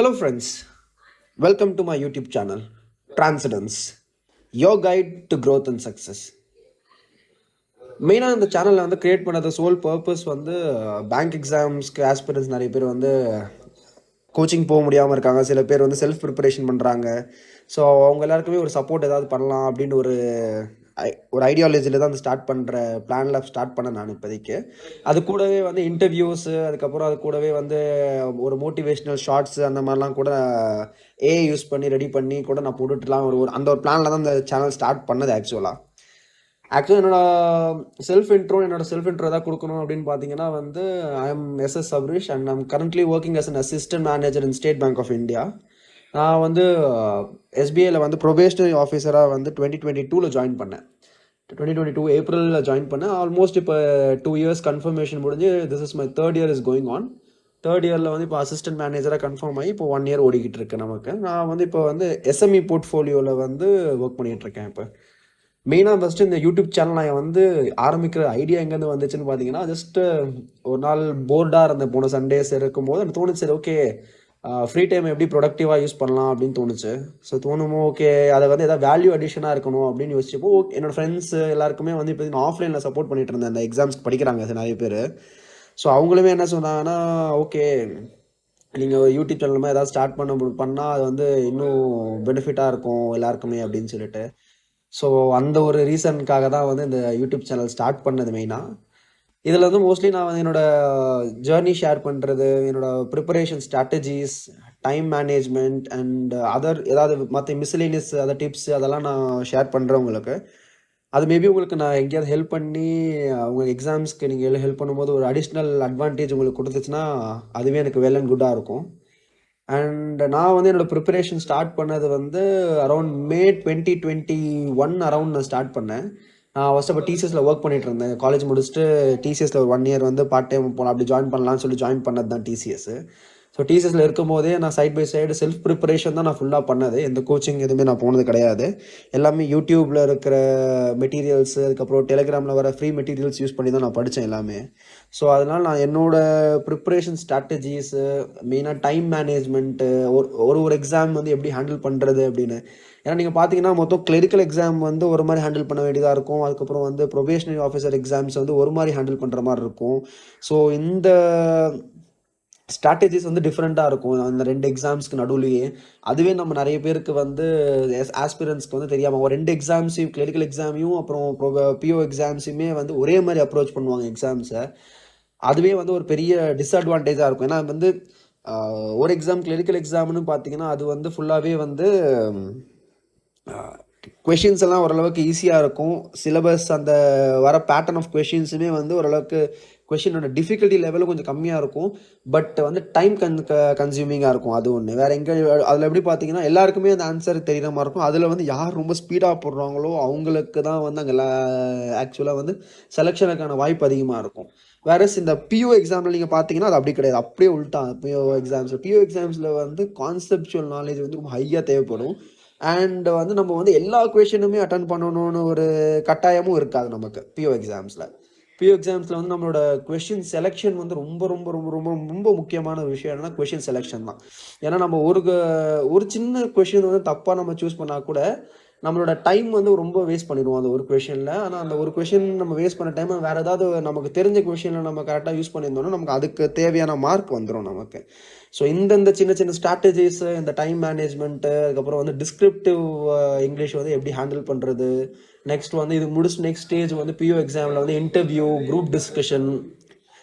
Hello, friends. Welcome to my YouTube channel, Transcendence, your guide to growth and success. மெயினாக இந்த சேனலில் வந்து create பண்ணது சோல் பர்பஸ் வந்து பேங்க் எக்ஸாம்ஸ்க்கு ஆஸ்பிரன்ஸ் நிறைய பேர் வந்து கோச்சிங் போக முடியாமல் இருக்காங்க. சில பேர் வந்து செல்ஃப் ப்ரிப்பரேஷன் பண்ணுறாங்க. ஸோ அவங்க எல்லாருக்குமே ஒரு சப்போர்ட் ஏதாவது பண்ணலாம் அப்படின்னு ஒரு ஐடியாலஜியில் தான் வந்து ஸ்டார்ட் பண்ணுற பிளானில் ஸ்டார்ட் பண்ணேன் நான் இப்போதைக்கு. அது கூடவே வந்து இன்டர்வியூஸு, அதுக்கப்புறம் அது கூடவே வந்து ஒரு மோட்டிவேஷ்னல் ஷார்ட்ஸு அந்த மாதிரிலாம் கூட ஏஐ யூஸ் பண்ணி ரெடி பண்ணி கூட நான் போட்டுட்டுலாம் அந்த ஒரு பிளானில் தான் இந்த சேனல் ஸ்டார்ட் பண்ணது. ஆக்சுவலாக என்னோட செல்ஃப் இன்ட்ரோ தான் கொடுக்கணும் அப்படின்னு பார்த்தீங்கன்னா வந்து I am SS Sabrish and I'm currently working as an assistant manager in State Bank of India. நான் வந்து எஸ்பிஐயில் வந்து ப்ரொபேஷனரி ஆஃபீஸராக வந்து 2022 ஜாயின் பண்ணேன். 2022 ஏப்ரலில் ஜாயின் பண்ணேன். ஆல்மோஸ்ட் இப்போ 2 இயர்ஸ் கன்ஃபர்மேஷன் முடிஞ்சு this is my third year is going on. Third இயரில் வந்து இப்போ அசிஸ்டன்ட் மேனேஜராக கன்ஃபார்ம் ஆகி இப்போ 1 இயர் ஓடிக்கிட்டு இருக்கேன் நமக்கு. நான் வந்து இப்போ வந்து எஸ்எம்இ போர்ட்ஃபோலியோவில் வந்து ஒர்க் பண்ணிகிட்ருக்கேன். இப்போ மெயினாக ஃபஸ்ட்டு இந்த யூடியூப் சேனல் நான் வந்து ஆரம்பிக்கிற ஐடியா எங்கேருந்து வந்துச்சுன்னு பார்த்தீங்கன்னா, ஜஸ்ட்டு ஒரு நாள் போர்டாக இருந்தேன். போன சண்டேஸ் இருக்கும்போது எனக்கு தோணுச்சு, சரி ஓகே ஃப்ரீ டைம் எப்படி ப்ரொடக்டிவாக யூஸ் பண்ணலாம் அப்படின்னு தோணுச்சு. ஸோ தோணுமோ ஓகே அதை வந்து எதாவது வேல்யூ அடிஷனாக இருக்கணும் அப்படின்னு யோசிச்சப்போ என்னோடய ஃப்ரெண்ட்ஸ் எல்லாருக்குமே வந்து இப்போ நான் ஆஃப்லைனில் சப்போர்ட் பண்ணிட்டு இருந்தேன். அந்த எக்ஸாம்ஸ்க்கு படிக்கிறாங்க நிறைய பேர். ஸோ அவங்களுமே என்ன சொன்னாங்கன்னா, ஓகே நீங்கள் யூடியூப் சேனல் ஏதாவது ஸ்டார்ட் பண்ணால் அது வந்து இன்னும் பெனிஃபிட்டாக இருக்கும் எல்லாருக்குமே அப்படின்னு சொல்லிட்டு. ஸோ அந்த ஒரு ரீசனுக்காக தான் வந்து இந்த யூடியூப் சேனல் ஸ்டார்ட் பண்ணது மெயினாக. இதில் வந்து மோஸ்ட்லி நான் வந்து என்னோடய ஜேர்னி ஷேர் பண்ணுறது, என்னோடய preparation strategies, time management and other ஏதாவது மற்ற மிஸ்லேனியஸ் அதர் டிப்ஸ் அதெல்லாம் நான் ஷேர் பண்ணுறேன் உங்களுக்கு. அது மேபி உங்களுக்கு நான் எங்கேயாவது ஹெல்ப் பண்ணி உங்கள் எக்ஸாம்ஸ்க்கு நீங்கள் ஹெல்ப் பண்ணும்போது ஒரு அடிஷ்னல் அட்வான்டேஜ் உங்களுக்கு கொடுத்துச்சுன்னா அதுவே எனக்கு வெல் அண்ட் குட்டாக இருக்கும். அண்ட் நான் வந்து என்னோடய ப்ரிப்பரேஷன் ஸ்டார்ட் பண்ணது வந்து அரௌண்ட் மே 2021 அரௌண்ட் நான் ஸ்டார்ட் பண்ணேன். நான் ஃபஸ்ட் அப்போ டிசிஎஸில் ஒர்க் பண்ணிட்டு இருந்தேன். காலேஜ் முடிச்சுட்டு டிசிஎஸில் ஒரு 1 இயர் வந்து பார்ட் டைம் போகலாம் அப்படி ஜாயின் பண்ணலாம்னு சொல்லி ஜாயின் பண்ணது தான் டிசிஎஸ். ஸோ டிசிஎஸில் இருக்கும்போதே நான் side by side self preparation தான் நான் ஃபுல்லாக பண்ணது. எந்த கோச்சிங் எதுவுமே நான் போனது கிடையாது. எல்லாமே யூடியூப்பில் இருக்கிற மெட்டீரியல்ஸ், அதுக்கப்புறம் டெலிகிராமில் வர ஃப்ரீ மெட்டீரியல்ஸ் யூஸ் பண்ணி தான் நான் படித்தேன் எல்லாமே. ஸோ அதனால் நான் என்னோடய ப்ரிப்ரேஷன் ஸ்ட்ராட்டஜிஸு, மெயினாக டைம் மேனேஜ்மெண்ட்டு, ஒரு எக்ஸாம் வந்து எப்படி ஹேண்டில் பண்ணுறது அப்படின்னு. ஏன்னா நீங்கள் பார்த்தீங்கன்னா மொத்தம் கிளரிக்கல் எக்ஸாம் வந்து ஒரு மாதிரி ஹேண்டில் பண்ண வேண்டியதாக இருக்கும். அதுக்கப்புறம் வந்து ப்ரொபேஷனரி ஆஃபீஸர் எக்ஸாம்ஸ் வந்து ஒரு மாதிரி ஹேண்டில் பண்ணுற மாதிரி இருக்கும். ஸோ இந்த ஸ்ட்ராட்டஜிஸ் வந்து டிஃப்ரெண்ட்டாக இருக்கும் அந்த 2 எக்ஸாம்ஸ்க்கு நடுவுலையே. அதுவே நம்ம நிறைய பேருக்கு வந்து ஆஸ்பிரன்ஸ்க்கு வந்து தெரியாமல் ஒரு 2 எக்ஸாம்ஸையும் கிளரிக்கல் எக்ஸாமையும் அப்புறம் பிஓ எக்ஸாம்ஸுமே வந்து ஒரே மாதிரி அப்ரோச் பண்ணுவாங்க எக்ஸாம்ஸை. அதுவே வந்து ஒரு பெரிய டிஸ்அட்வான்டேஜாக இருக்கும். ஏன்னா வந்து ஒரு எக்ஸாம் கிளரிக்கல் எக்ஸாம்னு பார்த்தீங்கன்னா அது வந்து ஃபுல்லாகவே வந்து கொஷின்ஸ் எல்லாம் ஓரளவுக்கு ஈஸியாக இருக்கும். சிலபஸ் அந்த வர பேட்டர்ன் ஆஃப் கொஷின்ஸுமே வந்து ஓரளவுக்கு கொஷினோட டிஃபிகல்ட்டி லெவலும் கொஞ்சம் கம்மியாக இருக்கும். பட் வந்து டைம் கன்சியூமிங்காக இருக்கும். அது ஒன்று. வேறு எங்கே அதில் எப்படி பார்த்தீங்கன்னா எல்லாருக்குமே அந்த ஆன்சர் தெரிகிற மாதிரி இருக்கும். அதில் வந்து யார் ரொம்ப ஸ்பீடாக போடுறாங்களோ அவங்களுக்கு தான் வந்து அங்கே ஆக்சுவலாக வந்து செலெக்ஷனுக்கான வாய்ப்பு அதிகமாக இருக்கும். வேறஸ் இந்த பிஓ எக்ஸாமில் நீங்கள் பார்த்தீங்கன்னா அது அப்படி கிடையாது. அப்படியே உள்ட்டா. பிஓ எக்ஸாம்ஸில் வந்து கான்செப்சுவல் நாலேஜ் வந்து ரொம்ப ஹையாக தேவைப்படும். அண்ட் வந்து நம்ம வந்து எல்லா கொஷனுமே அட்டன் பண்ணணும்னு ஒரு கட்டாயமும் இருக்காது நமக்கு பிஓ எக்ஸாம்ஸில். பிஓ எக்ஸாம்ஸில் வந்து நம்மளோட கொஷின் செலெக்ஷன் வந்து ரொம்ப ரொம்ப ரொம்ப ரொம்ப ரொம்ப முக்கியமான ஒரு விஷயம் என்னன்னா கொஷின் செலெக்ஷன் தான். ஏன்னா நம்ம ஒரு சின்ன கொஷின் வந்து தப்பாக நம்ம சூஸ் பண்ணால் கூட நம்மளோட டைம் வந்து ரொம்ப வேஸ்ட் பண்ணிடுவோம் அந்த ஒரு கொஷனில். ஆனால் அந்த ஒரு கொஷின் நம்ம வேஸ்ட் பண்ண டைம் வேறு ஏதாவது நமக்கு தெரிஞ்ச கொஷினில் நம்ம கரெக்டாக யூஸ் பண்ணியிருந்தோம்னா நமக்கு அதுக்கு தேவையான மார்க் வந்துடும் நமக்கு. ஸோ இந்த சின்ன சின்ன ஸ்ட்ராட்டஜிஸு, இந்த டைம் மேனேஜ்மெண்ட்டு, அதுக்கப்புறம் வந்து டிஸ்கிரிப்டிவ் இங்கிலீஷ் வந்து எப்படி ஹேண்டில் பண்ணுறது, நெக்ஸ்ட் வந்து இது முடிச்சு நெக்ஸ்ட் ஸ்டேஜ் வந்து பிஓ எக்ஸாமில் வந்து இன்டர்வியூ, குரூப் டிஸ்கஷன்,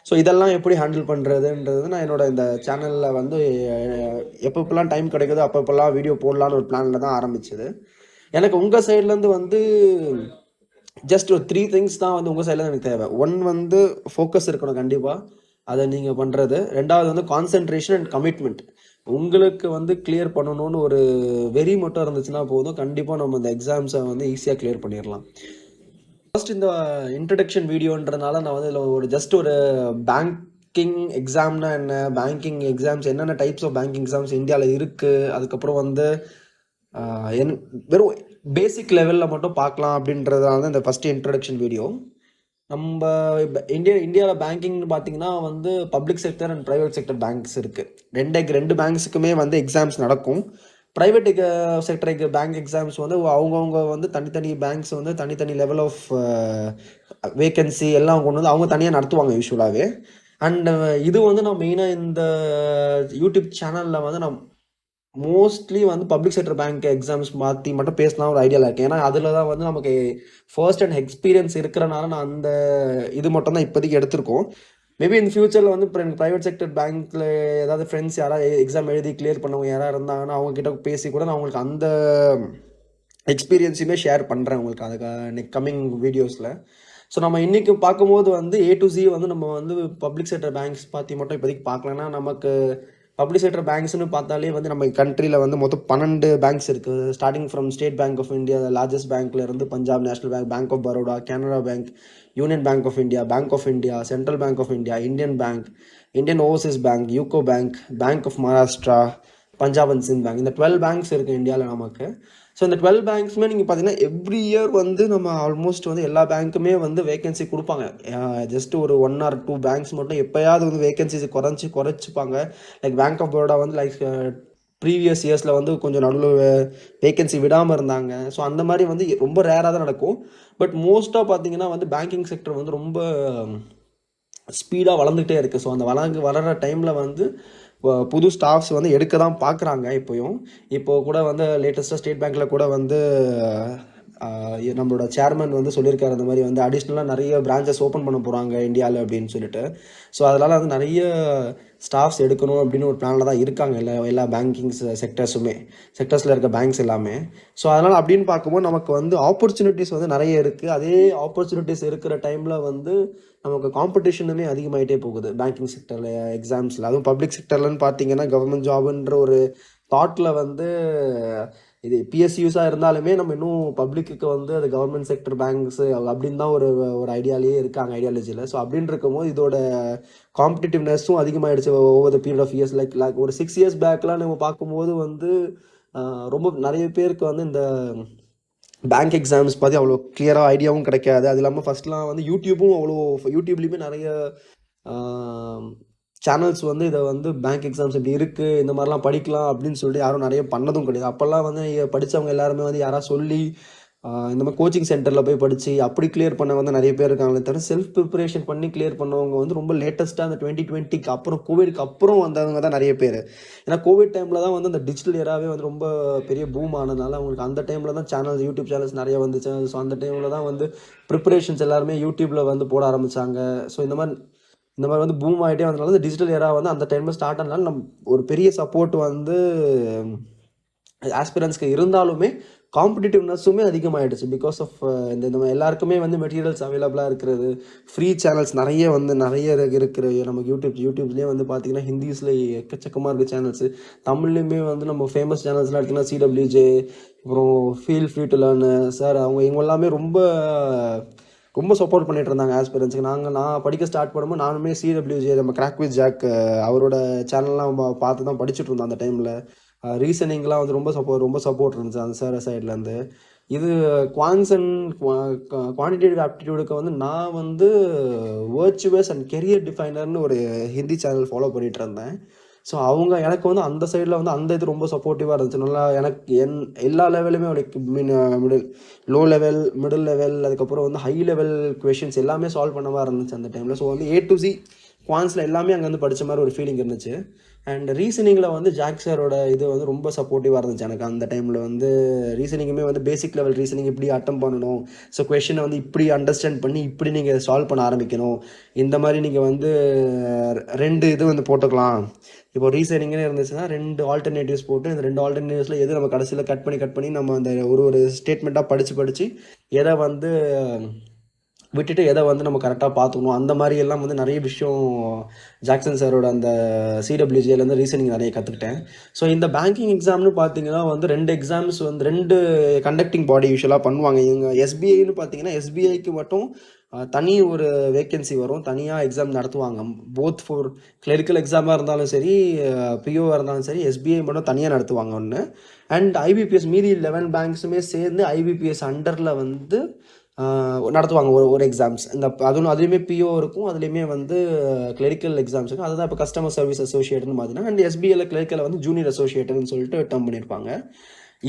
ஸோ இதெல்லாம் எப்படி ஹேண்டில் பண்ணுறதுன்றது நான் என்னோட இந்த சேனலில் வந்து எப்பப்பெல்லாம் டைம் கிடைக்குதோ அப்பப்பெல்லாம் வீடியோ போடலான்னு ஒரு பிளானில் தான் ஆரம்பிச்சது. எனக்கு உங்கள் சைட்லேருந்து வந்து ஜஸ்ட் ஒரு 3 திங்ஸ் தான் வந்து உங்கள் சைட்லேருந்து எனக்கு தேவை. 1 வந்து ஃபோக்கஸ் இருக்கணும் கண்டிப்பாக, அதை நீங்கள் பண்ணுறது. 2வது வந்து கான்சென்ட்ரேஷன் அண்ட் கமிட்மெண்ட். உங்களுக்கு வந்து கிளியர் பண்ணணும்னு ஒரு வெறி மட்டும் இருந்துச்சுன்னா போதும், கண்டிப்பாக நம்ம இந்த எக்ஸாம்ஸை வந்து ஈஸியாக கிளியர் பண்ணிடலாம். ஃபர்ஸ்ட் இந்த இன்ட்ரடக்ஷன் வீடியோன்றதுனால நான் வந்து இதில் ஜஸ்ட் ஒரு பேங்கிங் எக்ஸாம்னா என்ன, பேங்கிங் எக்ஸாம்ஸ் என்னென்ன டைப்ஸ் ஆஃப் பேங்கிங் எக்ஸாம்ஸ் இந்தியாவில் இருக்குது, அதுக்கப்புறம் வந்து வெறும் பேசிக் லெவலில் மட்டும் பார்க்கலாம் அப்படின்றதுனால தான் இந்த ஃபஸ்ட்டு இன்ட்ரடக்ஷன் வீடியோ. நம்ம இந்தியாவில் பேங்கிங்னு பார்த்தீங்கன்னா வந்து public sector and private sector banks இருக்குது. ரெண்டு பேங்க்ஸுக்குமே வந்து எக்ஸாம்ஸ் நடக்கும். ப்ரைவேட் செக்டருக்கு பேங்க் எக்ஸாம்ஸ் வந்து அவங்கவுங்க வந்து தனித்தனி பேங்க்ஸ் வந்து தனித்தனி லெவல் ஆஃப் வேகன்சி எல்லாம் கொண்டு வந்து அவங்க தனியாக நடத்துவாங்க யூஸ்வலாகவே. அண்ட் இது வந்து நான் மெயினாக இந்த யூடியூப் சேனலில் வந்து நான் மோஸ்ட்லி வந்து பப்ளிக் செக்டர் பேங்க் எக்ஸாம்ஸ் மாற்றி மட்டும் பேசலாம் ஒரு ஐடியாவில் இருக்கேன். ஏன்னா அதில் தான் வந்து நமக்கு ஃபர்ஸ்ட் அண்ட் எக்ஸ்பீரியன்ஸ் இருக்கிறனால நான் அந்த இது மட்டும் தான் இப்போதைக்கு எடுத்திருக்கோம். மேபி இந்த ஃபியூச்சரில் வந்து ப்ரைவேட் செக்டர் பேங்க்கில் ஏதாவது ஃப்ரெண்ட்ஸ் யாராவது எக்ஸாம் எழுதி கிளியர் பண்ணவங்க யாராவது இருந்தாங்கன்னா அவங்கக்கிட்ட பேசி கூட நான் உங்களுக்கு அந்த எக்ஸ்பீரியன்ஸுமே ஷேர் பண்ணுறேன் உங்களுக்கு அதுக்கு கம்மிங் வீடியோஸில். ஸோ நம்ம இன்றைக்கி பார்க்கும்போது வந்து A to Z வந்து நம்ம வந்து பப்ளிக் செக்டர் பேங்க்ஸ் பற்றி மட்டும் இப்போதைக்கு பார்க்கலன்னா, நமக்கு பப்ளிக் செக்டர் பேங்க்ஸ்னு பார்த்தாலே வந்து நம்ம கண்ட்ரியில் வந்து மொத்தம் 12 பேங்க்ஸ் இருக்குது. Starting from State Bank of India largest பேங்க்ல இருந்து Punjab National Bank, Bank of Baroda, Canara Bank, Union Bank of India, Bank of India, Central Bank of India, Indian Bank, Indian Overseas Bank, UCO Bank, Bank of Maharashtra, Punjab and Sind Bank. இந்த 12 banks இருக்குது இந்தியாவில் நமக்கு. So இந்த 12 பேங்க்ஸுமே நீங்கள் பார்த்தீங்கன்னா every year வந்து நம்ம almost வந்து எல்லா பேங்க்குமே வந்து வேகன்சி கொடுப்பாங்க. ஜஸ்ட் ஒரு 1 or 2 பேங்க்ஸ் மட்டும் எப்போயாவது வந்து வேகன்சிஸ் குறைச்சிப்பாங்க. லைக் பேங்க் ஆஃப் பரோடா வந்து லைக் ப்ரீவியஸ் இயர்ஸில் வந்து கொஞ்சம் நடுவில் வேகன்சி விடாமல் இருந்தாங்க. ஸோ அந்த மாதிரி வந்து ரொம்ப ரேராக தான் நடக்கும். பட் மோஸ்ட்டாக பார்த்தீங்கன்னா வந்து பேங்கிங் செக்டர் வந்து ரொம்ப ஸ்பீடாக வளர்ந்துகிட்டே இருக்குது. ஸோ அந்த வளர்கிற டைமில் வந்து புது ஸ்டாஃப்ஸ் வந்து எடுக்க தான் பார்க்குறாங்க. இப்போது கூட வந்து லேட்டஸ்ட்டாக ஸ்டேட் பேங்க்கில் கூட வந்து நம்மளோட சேர்மன் வந்து சொல்லியிருக்காரு இந்த மாதிரி வந்து அடிஷ்னலாக நிறைய பிரான்ச்சஸ் ஓப்பன் பண்ண போகிறாங்க இந்தியாவில் அப்படின்னு சொல்லிட்டு. ஸோ அதனால் வந்து நிறைய ஸ்டாஃப்ஸ் எடுக்கணும் அப்படின்னு ஒரு பிளானில் தான் இருக்காங்க எல்லா பேங்கிங் செக்டர்ஸில் இருக்க பேங்க்ஸ் எல்லாமே. ஸோ அதனால் அப்படின்னு பார்க்கும்போது நமக்கு வந்து ஆப்பர்ச்சுனிட்டிஸ் வந்து நிறைய இருக்குது. அதே ஆப்பர்ச்சுனிட்டிஸ் இருக்கிற டைமில் வந்து நமக்கு காம்படிஷனுமே அதிகமாகிட்டே போகுது பேங்கிங் செக்டரில் எக்ஸாம்ஸில். அதுவும் பப்ளிக் செக்டர்லன்னு பார்த்தீங்கன்னா கவர்மெண்ட் ஜாப்ன்ற ஒரு தாட்டில் வந்து இது PSUஸாக இருந்தாலுமே நம்ம இன்னும் பப்ளிக்கு வந்து அது கவர்மெண்ட் செக்டர் பேங்க்ஸு அப்படின்னு தான் ஒரு ஒரு ஐடியாலஜியில். ஸோ அப்படின்னு இருக்கும்போது இதோட காம்படிட்டிவ்னஸும் அதிகமாகிடுச்சு over the period of years. Like ஒரு 6 years பேக்லாம் நம்ம பார்க்கும்போது வந்து ரொம்ப நிறைய பேருக்கு வந்து இந்த பேங்க் எக்ஸாம்ஸ் பற்றி அவ்வளோ கிளியராக ஐடியாவும் கிடைக்காது. அது இல்லாமல் ஃபஸ்ட்லாம் வந்து யூடியூப்லேயுமே நிறைய சேனல்ஸ் வந்து இதை வந்து பேங்க் எக்ஸாம்ஸ் இப்படி இருக்குது இந்த மாதிரிலாம் படிக்கலாம் அப்படின்னு சொல்லிட்டு யாரும் நிறைய பண்ணதும் கிடையாது. அப்போல்லாம் வந்து படித்தவங்க எல்லாருமே வந்து யாராவது சொல்லி இந்த மாதிரி கோச்சிங் சென்டரில் போய் படித்து அப்படி கிளியர் பண்ண வந்து நிறைய பேர் இருக்காங்களே தவிர செல்ஃப் ப்ரிப்பரேஷன் பண்ணி கிளியர் பண்ணவங்க வந்து ரொம்ப லேட்டஸ்ட்டாக அந்த 2020க்கு அப்புறம் கோவிட்க்கு அப்புறம் வந்தவங்க தான் நிறைய பேர். ஏன்னா கோவிட் டைமில் தான் வந்து அந்த டிஜிட்டல் ஏராவே வந்து ரொம்ப பெரிய பூம் ஆனதுனால அவங்களுக்கு அந்த டைமில் தான் யூடியூப் சேனல்ஸ் நிறைய வந்துச்சு. ஸோ அந்த டைமில் தான் வந்து ப்ரிப்பரேஷன்ஸ் எல்லாருமே யூடியூப்பில் வந்து போட ஆரம்பித்தாங்க. ஸோ இந்த மாதிரி வந்து பூம் ஆகிட்டே வந்ததுனால டிஜிட்டல் ஏரா வந்து அந்த டைமில் ஸ்டார்ட் ஆனாலும் நம்ம ஒரு பெரிய சப்போர்ட் வந்து ஆஸ்பிரன்ஸ்க்கு இருந்தாலுமே காம்படிட்டிவ்னஸுமே அதிகமாகிடுச்சு பிகாஸ் ஆஃப் இந்த எல்லாருக்குமே வந்து மெட்டீரியல்ஸ் அவைலபிளாக இருக்கிறது, ஃப்ரீ சேனல்ஸ் நிறைய இருக்கிற நமக்கு யூடியூப்லேயே வந்து பார்த்தீங்கன்னா ஹிந்திஸில் எக்கச்சக்கமாக இருக்குது சேனல்ஸு. தமிழ்லேயுமே வந்து நம்ம ஃபேமஸ் சேனல்ஸ்லாம் எடுத்திங்கன்னா CWJ, அப்புறம் ஃபீல் ஃப்ரீ டு லேர்னு சார் இவங்க எல்லாமே ரொம்ப சப்போர்ட் பண்ணிட்டு இருந்தாங்க ஆஸ்பிரன்ஸுக்கு. நான் படிக்க ஸ்டார்ட் பண்ணும்போது நானுமே CWJ நம்ம கிராக் வித் ஜாக் அவரோட சேனல்லாம் பார்த்து தான் படிச்சுட்டு இருந்தோம் அந்த டைமில். ரீசனிங்லாம் வந்து ரொம்ப சப்போர்ட் இருந்துச்சு அந்த சார் சைட்லேருந்து. இது குவான்டிடேட்டிவ் ஆப்டிடியூடுக்கு வந்து நான் வந்து வேர்ச்சுவஸ் அண்ட் கெரியர் டிஃபைனர்னு ஒரு ஹிந்தி சேனல் ஃபாலோ பண்ணிகிட்டு இருந்தேன். ஸோ எனக்கு வந்து அந்த சைடில் வந்து அந்த இது ரொம்ப சப்போர்ட்டிவாக இருந்துச்சு. நல்லா எனக்கு எல்லா லெவலுமே middle low level, middle level, அதுக்கப்புறம் வந்து ஹை லெவல் கொஷின்ஸ் எல்லாமே சால்வ் பண்ண மாதிரி இருந்துச்சு அந்த டைமில். ஸோ வந்து A to Z குவான்ஸில் எல்லாமே அங்கே வந்து படித்த மாதிரி ஒரு ஃபீலிங் இருந்துச்சு. அண்ட் ரீசனிங்கில் வந்து ஜாக் சாரோட இது வந்து ரொம்ப சப்போர்ட்டிவாக இருந்துச்சு எனக்கு அந்த டைமில். வந்து ரீசனிங்குமே வந்து பேசிக் லெவல் ரீசனிங் இப்படி அட்டம் பண்ணணும், ஸோ கொஷினை வந்து இப்படி அண்டர்ஸ்டாண்ட் பண்ணி இப்படி நீங்கள் சால்வ் பண்ண ஆரம்பிக்கணும், இந்த மாதிரி நீங்கள் வந்து 2 இது வந்து போட்டுக்கலாம். இப்போ ரீசனிங்னு இருந்துச்சுன்னா 2 ஆல்டர்னேட்டிவ்ஸ் போட்டு இந்த 2 ஆல்டர்னேட்டிவ்ஸில் எது நம்ம கடைசியில் கட் பண்ணி நம்ம அந்த ஒரு ஸ்டேட்மெண்ட்டாக படித்து எதை வந்து விட்டுட்டு எதை வந்து நம்ம கரெக்டாக பார்த்துக்கணும், அந்த மாதிரி எல்லாம் வந்து நிறைய விஷயம் ஜாக்சன் சாரோட அந்த CWJலேருந்து ரீசனிங் நிறைய கற்றுக்கிட்டேன். ஸோ இந்த பேங்கிங் எக்ஸாம்னு பார்த்தீங்கன்னா வந்து 2 எக்ஸாம்ஸ் வந்து 2 கண்டக்டிங் பாடி யூஸ்வலாக பண்ணுவாங்க. இவங்க SBIன்னு பார்த்தீங்கன்னா SBIக்கு மட்டும் தனி ஒரு வேக்கன்சி வரும், தனியாக எக்ஸாம் நடத்துவாங்க. போத் ஃபார் கிளரிக்கல் எக்ஸாமாக இருந்தாலும் சரி, POவாக இருந்தாலும் சரி, SBI மட்டும் தனியாக நடத்துவாங்க ஒன்று. அண்ட் IBPS மீதி 11 பேங்க்ஸுமே சேர்ந்து IBPS அண்டரில் வந்து நடத்துவாங்க ஒரு எக்ஸாம்ஸ். அதுலேயுமே பிஓ இருக்கும், அதுலேயுமே வந்து கிளரிக்கல் எக்ஸாம்ஸ் இருக்கும். அதுதான் இப்போ கஸ்டமர் சர்வீஸ் அசோசியேட்னு பார்த்தீங்கன்னா, அண்ட் எஸ்பிஐல கிளரிக்கலை வந்து ஜூனியர் அசோசியேட்னு சொல்லிட்டு டேர்ம் பண்ணியிருப்பாங்க.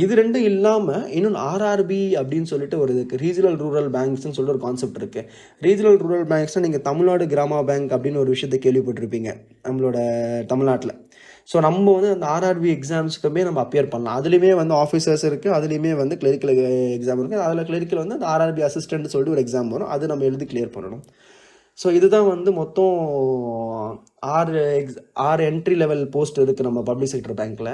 இது ரெண்டும் இல்லாமல் இன்னொன்று ஆர்ஆர்பி அப்படின்னு சொல்லிட்டு ஒரு இருக்குது, ரீஜனல் ரூரல் பேங்க்ஸ்னு சொல்லிட்டு ஒரு கான்செப்ட் இருக்குது. ரீஜனல் ரூரல் பேங்க்ஸ்னால் நீங்கள் தமிழ்நாடு கிராம பேங்க் அப்படின்னு ஒரு விஷயத்தை கேள்விப்பட்டிருப்பீங்க நம்மளோட தமிழ்நாட்டில். ஸோ நம்ம வந்து அந்த ஆர்ஆர்பி எக்ஸாம்ஸ்க்குமே நம்ம அப்பியர் பண்ணலாம். அதுலேயுமே வந்து ஆஃபீஸர்ஸ் இருக்குது, அதுலேயுமே வந்து கிளரிக்கல் எக்ஸாம் இருக்குது. அதில் கிளரிக்கல் வந்து அந்த ஆர்ஆர்பி அசிஸ்டன்ட் சொல்லிட்டு ஒரு எக்ஸாம் வரும், அது நம்ம எழுதி கிளியர் பண்ணணும். ஸோ இதுதான் வந்து மொத்தம் ஆறு ஆறு என்ட்ரி லெவல் போஸ்ட் இருக்குது நம்ம பப்ளிக் செக்டர் பேங்க்கில்.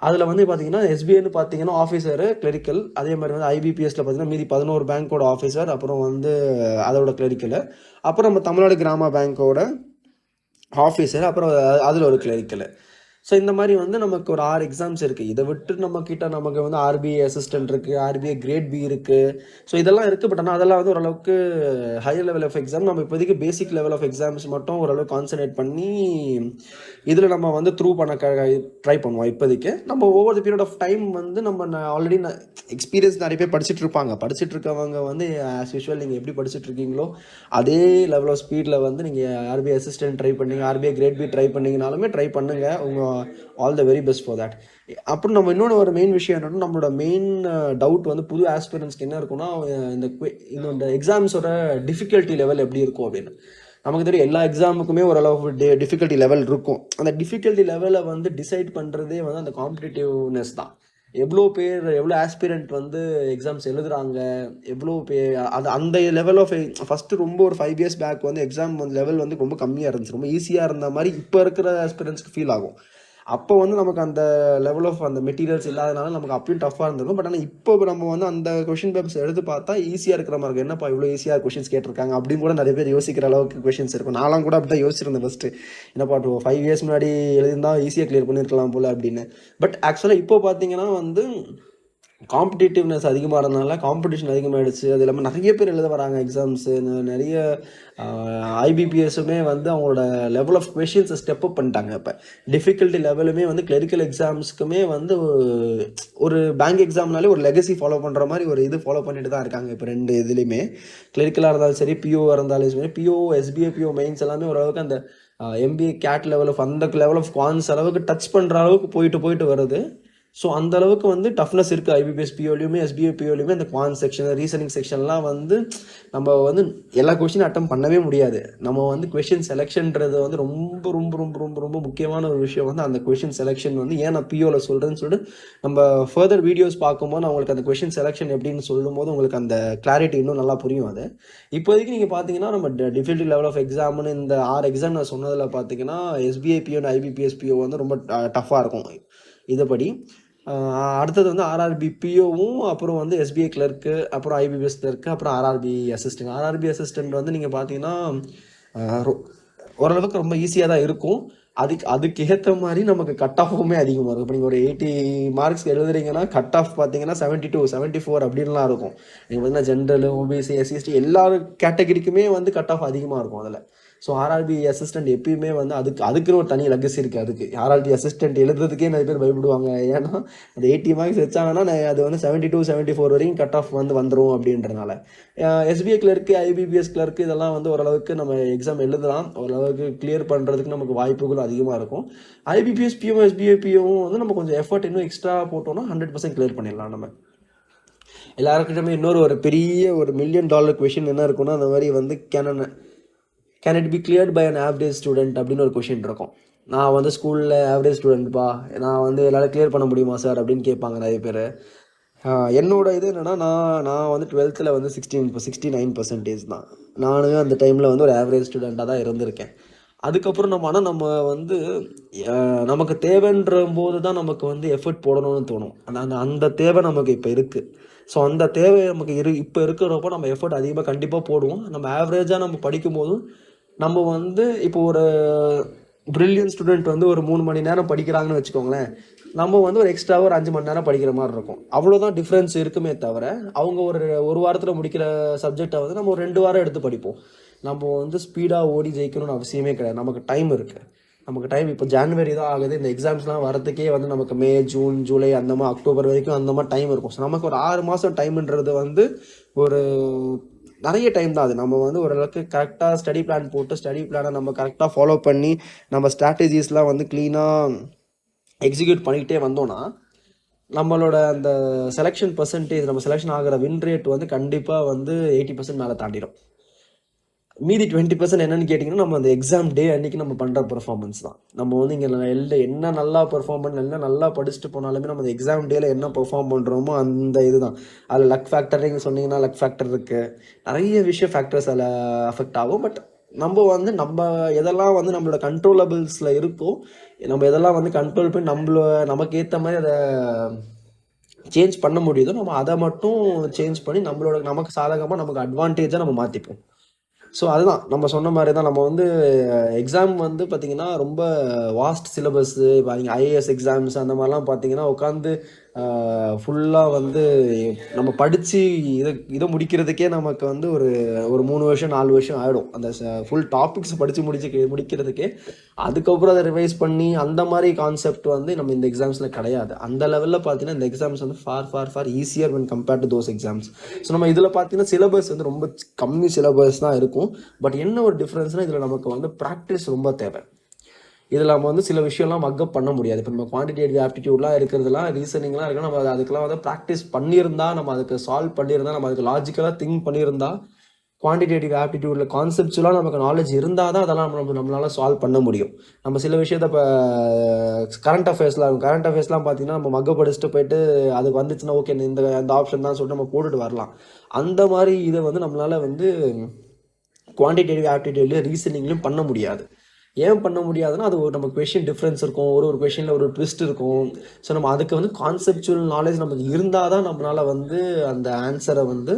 அதில் வந்து பார்த்தீங்கன்னா எஸ்பிஐன்னு பார்த்தீங்கன்னா ஆஃபீஸரு கிளரிக்கல், அதே மாதிரி வந்து ஐபிபிஎஸ்ல பார்த்தீங்கன்னா மீதி 11 பேங்க்கோட ஆஃபீஸர், அப்புறம் வந்து அதோட கிளரிக்கல், அப்புறம் நம்ம தமிழ்நாடு கிராம பேங்க்கோட ஆஃபீஸர், அப்புறம் அதில் ஒரு கிளரிக்கல். ஸோ இந்த மாதிரி வந்து நமக்கு ஒரு 6 எக்ஸாம்ஸ் இருக்குது. இதை விட்டு நம்மக்கிட்ட நமக்கு வந்து ஆர்பிஐ அசிஸ்டன்ட் இருக்குது, ஆர்பிஐ கிரேட் பி இருக்குது. ஸோ இதெல்லாம் இருக்குது. பட் ஆனால் அதெல்லாம் வந்து ஓரளவுக்கு ஹையர் லெவல் ஆஃப் எக்ஸாம். நம்ம இப்போதைக்கு பேசிக் லெவல் ஆஃப் எக்ஸாம்ஸ் மட்டும் ஓரளவுக்கு கான்சன்ட்ரேட் பண்ணி இதில் நம்ம வந்து த்ரூ பண்ண ட்ரை பண்ணுவோம். இப்போதைக்கு நம்ம over the period of time வந்து நம்ம ஆல்ரெடி எக்ஸ்பீரியன்ஸ் நிறைய பேர் படிச்சுட்டு இருப்பாங்க. படிச்சுட்டு இருக்கவங்க வந்து ஆஸ் யூஷுவல் நீங்கள் எப்படி படிச்சுட்டு இருக்கீங்களோ அதே லெவல் ஆஃப் ஸ்பீடில் வந்து நீங்கள் ஆர்பிஐ அசிஸ்டன்ட் ட்ரை பண்ணீங்க, ஆர்பிஐ கிரேட் பி ட்ரை பண்ணிங்கனாலுமே ட்ரை பண்ணுங்கள். உங்கள் all the very best for that. அப்புறம் நம்ம இன்னொன்று ஒரு மெயின் விஷயம் என்னன்னா, நம்மளோட மெயின் டவுட் வந்து புது ஆஸ்பிரன்ஸ்க்கு என்ன இருக்குன்னா, இந்த எக்ஸாம்ஸோட டிஃபிகல்ட்டி லெவல் எப்படி இருக்கும் அப்படின்னு. நமக்கு தெரியும் எல்லா எக்ஸாமுக்குமே ஓரளவு டிஃபிகல்ட்டி லெவல் இருக்கும். அந்த டிஃபிகல்ட்டி லெவலை வந்து டிசைட் பண்ணுறதே வந்து அந்த காம்படிட்டிவ்னஸ் தான். எவ்வளோ ஆஸ்பிரண்ட் வந்து எக்ஸாம்ஸ் எழுதுறாங்க, எவ்வளோ பேர் அந்த லெவல் ஆஃப் ஃபஸ்ட்டு ரொம்ப ஒரு 5 years பேக் வந்து எக்ஸாம் லெவல் வந்து ரொம்ப கம்மியாக இருந்துச்சு, ரொம்ப ஈஸியாக இருந்த மாதிரி இப்போ இருக்கிற ஆஸ்பிரண்ட்ஸ்க்கு ஃபீல் ஆகும். அப்போ வந்து நமக்கு அந்த லெவல் ஆஃப் அந்த மெட்டீரியல்ஸ் இல்லாதனால நமக்கு அப்பயும் டஃப்பாக இருந்திருக்கும். பட் ஆனால் இப்போ நம்ம வந்து அந்த கொஷின் பேப்பர்ஸ் எடுத்து பார்த்தா ஈஸியாக இருக்கிற மாதிரி இருக்கும். என்னப்பா இவ்வளோ ஈஸியாக கொஷின்ஸ் கேட்டிருக்காங்க அப்படின்னு கூட நிறைய பேர் யோசிக்கிற அளவுக்கு கொஷின்ஸ் இருக்கும். நான்லாம் கூட அப்படி தான் யோசிச்சிருந்தேன் ஃபஸ்ட்டு, என்னப்பா 5 years முன்னாடி எழுதியிருந்தால் ஈஸியாக கிளியர் பண்ணியிருக்கலாம் போல் அப்படின்னு. பட் ஆக்சுவலாக இப்போ பார்த்தீங்கன்னா வந்து காம்படிட்டிவ்னஸ் அதிகமாகிறதுனால காம்படிஷன் அதிகமாகிடுச்சு. அது இல்லாமல் நிறைய பேர் எழுத வராங்க எக்ஸாம்ஸு. நிறைய ஐபிபிஎஸ்ஸுமே வந்து அவங்களோட லெவல் ஆஃப் கொஷின்ஸை ஸ்டெப் அப் பண்ணிட்டாங்க. இப்போ டிஃபிகல்ட்டி லெவலுமே வந்து கிளரிக்கல் எக்ஸாம்ஸ்க்குமே வந்து ஒரு பேங்க் எக்ஸாம்னாலே ஒரு லெகசி ஃபாலோ பண்ணுற மாதிரி ஒரு இது ஃபாலோ பண்ணிட்டு தான் இருக்காங்க. இப்போ ரெண்டு இதுலேயுமே கிளரிக்கலாக இருந்தாலும் சரி, பிஓவாக இருந்தாலும் சரி, பிஓ எஸ்பிஐ பிஓ மெயின்ஸ் எல்லாமே ஓரளவுக்கு அந்த எம்பிஏ கேட் லெவல் ஆஃப் அந்த லெவல் ஆஃப் குவான்ஸ் அளவுக்கு டச் பண்ணுற அளவுக்கு போயிட்டு வருது. ஸோ அந்த அளவுக்கு வந்து டஃப்னஸ் இருக்குது ஐபிபிஎஸ் பிஓலையுமே எஸ்பிஐ பிஓலையுமே. அந்த குவான் செக்ஷன், ரீசனிங் செக்ஷன்லாம் வந்து நம்ம வந்து எல்லா கொஷினும் அட்டம் பண்ணவே முடியாது. நம்ம வந்து கொஷின் செலெக்ஷன்றது வந்து ரொம்ப ரொம்ப ரொம்ப ரொம்ப ரொம்ப முக்கியமான ஒரு விஷயம். வந்து அந்த கொஷின் செலெக்ஷன் வந்து ஏன் நான் பிஓவில் சொல்கிறேன்னு சொல்லிட்டு நம்ம ஃபர்தர் வீடியோஸ் பார்க்கும்போது அவங்களுக்கு அந்த கொஷின் செலெக்ஷன் எப்படின்னு சொல்லும் போது உங்களுக்கு அந்த கிளாரிட்டி இன்னும் நல்லா புரியும். அது இப்போதைக்கு நீங்கள் பார்த்தீங்கன்னா நம்ம டிஃபிகல்ட்டி லெவல் ஆஃப் எக்ஸாம்னு இந்த 6 எக்ஸாம் நான் சொன்னதில் பார்த்தீங்கன்னா SBI PO and IBPS PO வந்து ரொம்ப டஃப்பாக இருக்கும் இதுபடி. அடுத்தது வந்து ஆர்ஆர்பி பிஓவும், அப்புறம் வந்து எஸ்பிஐ கிளர்க்கு, அப்புறம் ஐபிபிஎஸ் கிளர்க்கு, அப்புறம் ஆர்ஆர்பி அசிஸ்டன்ட். ஆர்ஆர்பி அசிஸ்டன்ட் வந்து நீங்கள் பார்த்தீங்கன்னா ஓரளவுக்கு ரொம்ப ஈஸியாக தான் இருக்கும். அதுக்கு ஏற்ற மாதிரி நமக்கு கட் ஆஃபுமே அதிகமாக இருக்கும். இப்போ நீங்கள் ஒரு 80 marks எழுதுறீங்கன்னா கட் ஆஃப் பார்த்தீங்கன்னா 72 74 அப்படின்லாம் இருக்கும். நீங்கள் பார்த்தீங்கன்னா ஜென்ரல், ஓபிசி, எஸ்சிஎஸ்டி எல்லா கேட்டகரிக்குமே வந்து கட் ஆஃப் அதிகமாக இருக்கும் அதில். ஸோ ஆர்ஆர்பி அசிஸ்டன்ட் எப்பயுமே வந்து அதுக்குன்னு ஒரு தனி லெகசி இருக்குது. அதுக்கு ஆர்ஆர்பி அசிஸ்டன்ட் எழுதுறதுக்கே நிறைய பேர் பயப்படுவாங்க. ஏன்னா அது 80 marks வச்சாங்கன்னா அது வந்து 72 74 வரைக்கும் கட் ஆஃப் வந்துடும் அப்படின்றனால. எஸ்பிஐ கிளர்க்கு, ஐபிபிஎஸ் கிளர்க்கு இதெல்லாம் வந்து ஓரளவுக்கு நம்ம எக்ஸாம் எழுதலாம், ஓரளவுக்கு கிளியர் பண்ணுறதுக்கு நமக்கு வாய்ப்புகள் அதிகமாக இருக்கும். ஐபிபிஎஸ் பிஓ எஸ்பிஐ பிஓவும் வந்து நம்ம கொஞ்சம் எஃபர்ட் இன்னும் எக்ஸ்ட்ரா போட்டோம்னா 100% கிளியர் பண்ணிடலாம். நம்ம எல்லாருக்கிட்டமே இன்னொரு ஒரு பெரிய ஒரு $1 million கொஷின் என்ன இருக்குன்னா, அந்த மாதிரி வந்து can it be cleared by an average student அப்படின்னு ஒரு கொஷின் இருக்கும். நான் வந்து ஸ்கூலில் ஆவரேஜ் ஸ்டூடெண்ட்ப்பா, நான் வந்து எல்லோரும் கிளியர் பண்ண முடியுமா சார் அப்படின்னு கேட்பாங்க நிறைய பேர். என்னோட இது என்னென்னா, நான் வந்து 12th வந்து 69% தான். நானுமே அந்த டைமில் வந்து ஒரு ஆவரேஜ் ஸ்டூடெண்ட்டாக தான் இருந்திருக்கேன். அதுக்கப்புறம் நம்ம வந்து நமக்கு தேவைன்ற போது தான் நமக்கு வந்து எஃபர்ட் போடணும்னு தோணும். அந்த தேவை நமக்கு இப்போ இருக்குது. ஸோ அந்த தேவை நமக்கு இப்போ இருக்கிறப்போ நம்ம எஃபர்ட் அதிகமாக கண்டிப்பாக போடுவோம். நம்ம ஆவரேஜாக நம்ம படிக்கும் போதும் நம்ம வந்து இப்போ ஒரு பிரில்லியன்ட் ஸ்டூடெண்ட் வந்து ஒரு 3 மணி நேரம் படிக்கிறாங்கன்னு வச்சுக்கோங்களேன், நம்ம வந்து ஒரு எக்ஸ்ட்ராவாக ஒரு 5 மணி நேரம் படிக்கிற மாதிரி இருக்கும். அவ்வளோதான் டிஃப்ரென்ஸ் இருக்குமே தவிர, அவங்க ஒரு வாரத்தில் முடிக்கிற சப்ஜெக்டை வந்து நம்ம ஒரு 2 வாரம் எடுத்து படிப்போம். நம்ம வந்து ஸ்பீடாக ஓடி ஜெயிக்கணும்னு அவசியமே கிடையாது. நமக்கு டைம் இருக்குது. நமக்கு டைம் இப்போ ஜான்வரி தான் ஆகுது, இந்த எக்ஸாம்ஸ்லாம் வரதுக்கே வந்து நமக்கு மே, ஜூன், ஜூலை அந்த மாதிரி அக்டோபர் வரைக்கும் அந்த மாதிரி டைம் இருக்கும். ஸோ நமக்கு ஒரு 6 மாதம் டைம்ன்றது வந்து ஒரு நிறைய டைம் தான். அது நம்ம வந்து ஓரளவுக்கு கரெக்டாக ஸ்டடி பிளான் போட்டு ஸ்டடி பிளானை நம்ம கரெக்டாக ஃபாலோ பண்ணி நம்ம ஸ்ட்ராட்டஜிஸ்லாம் வந்து க்ளீனாக எக்ஸிக்யூட் பண்ணிக்கிட்டே வந்தோம்னா நம்மளோட அந்த செலெக்ஷன் பர்சன்டேஜ், நம்ம செலெக்ஷன் ஆகிற வின் ரேட் வந்து கண்டிப்பாக வந்து 80% மேலே தாண்டிடும். மீதி 20% என்னன்னு கேட்டிங்கன்னா நம்ம அந்த எக்ஸாம் டே அன்னைக்கு நம்ம பண்ணுற பெர்ஃபார்மன்ஸ் தான். நம்ம வந்து இங்கே என்ன நல்லா பெர்ஃபார்ம் பண்ண எல்லாம் நல்லா படிச்சுட்டு போனாலுமே நம்ம அந்த எக்ஸாம் டேல என்ன பெர்ஃபார்ம் பண்ணுறோமோ அந்த இதுதான். அதில் லக் ஃபேக்டர் நீங்கள் சொன்னீங்கன்னா லக் ஃபேக்டர் இருக்குது, நிறைய விஷயம் ஃபேக்டர்ஸ் அதில் அஃபெக்ட் ஆகும். பட் நம்ம எதெல்லாம் வந்து நம்மளோட கண்ட்ரோலபிள்ஸில் இருக்கோ, நம்ம எதெல்லாம் வந்து கண்ட்ரோல் பண்ணி நமக்கு ஏற்ற மாதிரி அதை சேஞ்ச் பண்ண முடியுதோ நம்ம அதை மட்டும் சேஞ்ச் பண்ணி நமக்கு சாதகமாக நமக்கு அட்வான்டேஜாக நம்ம மாற்றிப்போம். ஸோ அதுதான் நம்ம சொன்ன மாதிரி தான். நம்ம வந்து எக்ஸாம் வந்து பார்த்திங்கன்னா ரொம்ப வாஸ்ட் சிலபஸ்ஸு. இப்போ நீங்கள் ஐஏஎஸ் எக்ஸாம்ஸ் அந்த மாதிரிலாம் பார்த்தீங்கன்னா உட்காந்து ஃபுல்லாக வந்து நம்ம படித்து இதை முடிக்கிறதுக்கே நமக்கு வந்து ஒரு 3 வருஷம் 4 வருஷம் ஆகிடும். அந்த ஃபுல் டாபிக்ஸ் படித்து முடிக்கிறதுக்கே. அதுக்கப்புறம் அதை ரிவைஸ் பண்ணி அந்த மாதிரி கான்செப்ட் வந்து நம்ம இந்த எக்ஸாம்ஸில் கிடையாது. அந்த லெவலில் பார்த்தீங்கன்னா இந்த எக்ஸாம்ஸ் வந்து for easier when compared to those exams. So நம்ம இதில் பார்த்தீங்கன்னா சிலபஸ் வந்து ரொம்ப கம்மி சிலபஸ் தான் இருக்கும். பட் என்ன ஒரு டிஃப்ரென்ஸ்னால் இதில் நமக்கு வந்து ப்ராக்டிஸ் ரொம்ப தேவை. இதில் நம்ம வந்து சில விஷயம்லாம் மக்கப் பண்ண முடியாது. இப்போ நம்ம குவான்டிடேட்டிவ் ஆப்டிடியூட்லாம் இருக்கிறதுலாம் ரீசனிங்லாம் இருக்குது. நம்ம அதுக்கெல்லாம் வந்து ப்ராக்டிஸ் பண்ணியிருந்தா, நம்ம அதுக்கு சால்வ் பண்ணியிருந்தா, நம்ம அதுக்கு லாஜிக்கலாக திங்க் பண்ணியிருந்தா, குவான்டிடேட்டிவ் ஆப்டிடியூடில் கான்செப்ட்ஸ்லாம் நமக்கு நாலேஜ் இருந்தால் தான் அதெல்லாம் நம்மளால் சால்வ் பண்ண முடியும். நம்ம சில விஷயத்த இப்போ கரண்ட் அஃபேர்ஸ்லாம் பார்த்தீங்கன்னா நம்ம மக்கப் படிச்சுட்டு போயிட்டு அதுக்கு வந்துச்சுன்னா ஓகே இந்த ஆப்ஷன் தான் சொல்லிட்டு நம்ம போட்டுட்டு வரலாம். அந்த மாதிரி இதை வந்து நம்மளால் வந்து குவான்டிடேட்டிவ் ஆப்டிடியூட்லேயும் ரீசனிங்லையும் பண்ண முடியாது. ஏன் பண்ண முடியாதுன்னா அது நம்ம கொஷின் டிஃப்ரென்ஸ் இருக்கும், ஒரு கொஷினில் ஒரு ட்விஸ்ட் இருக்கும். ஸோ நம்ம அதுக்கு வந்து கான்செப்சுவல் நாலேஜ் நமக்கு இருந்தால் தான் நம்மளால் வந்து அந்த ஆன்சரை வந்து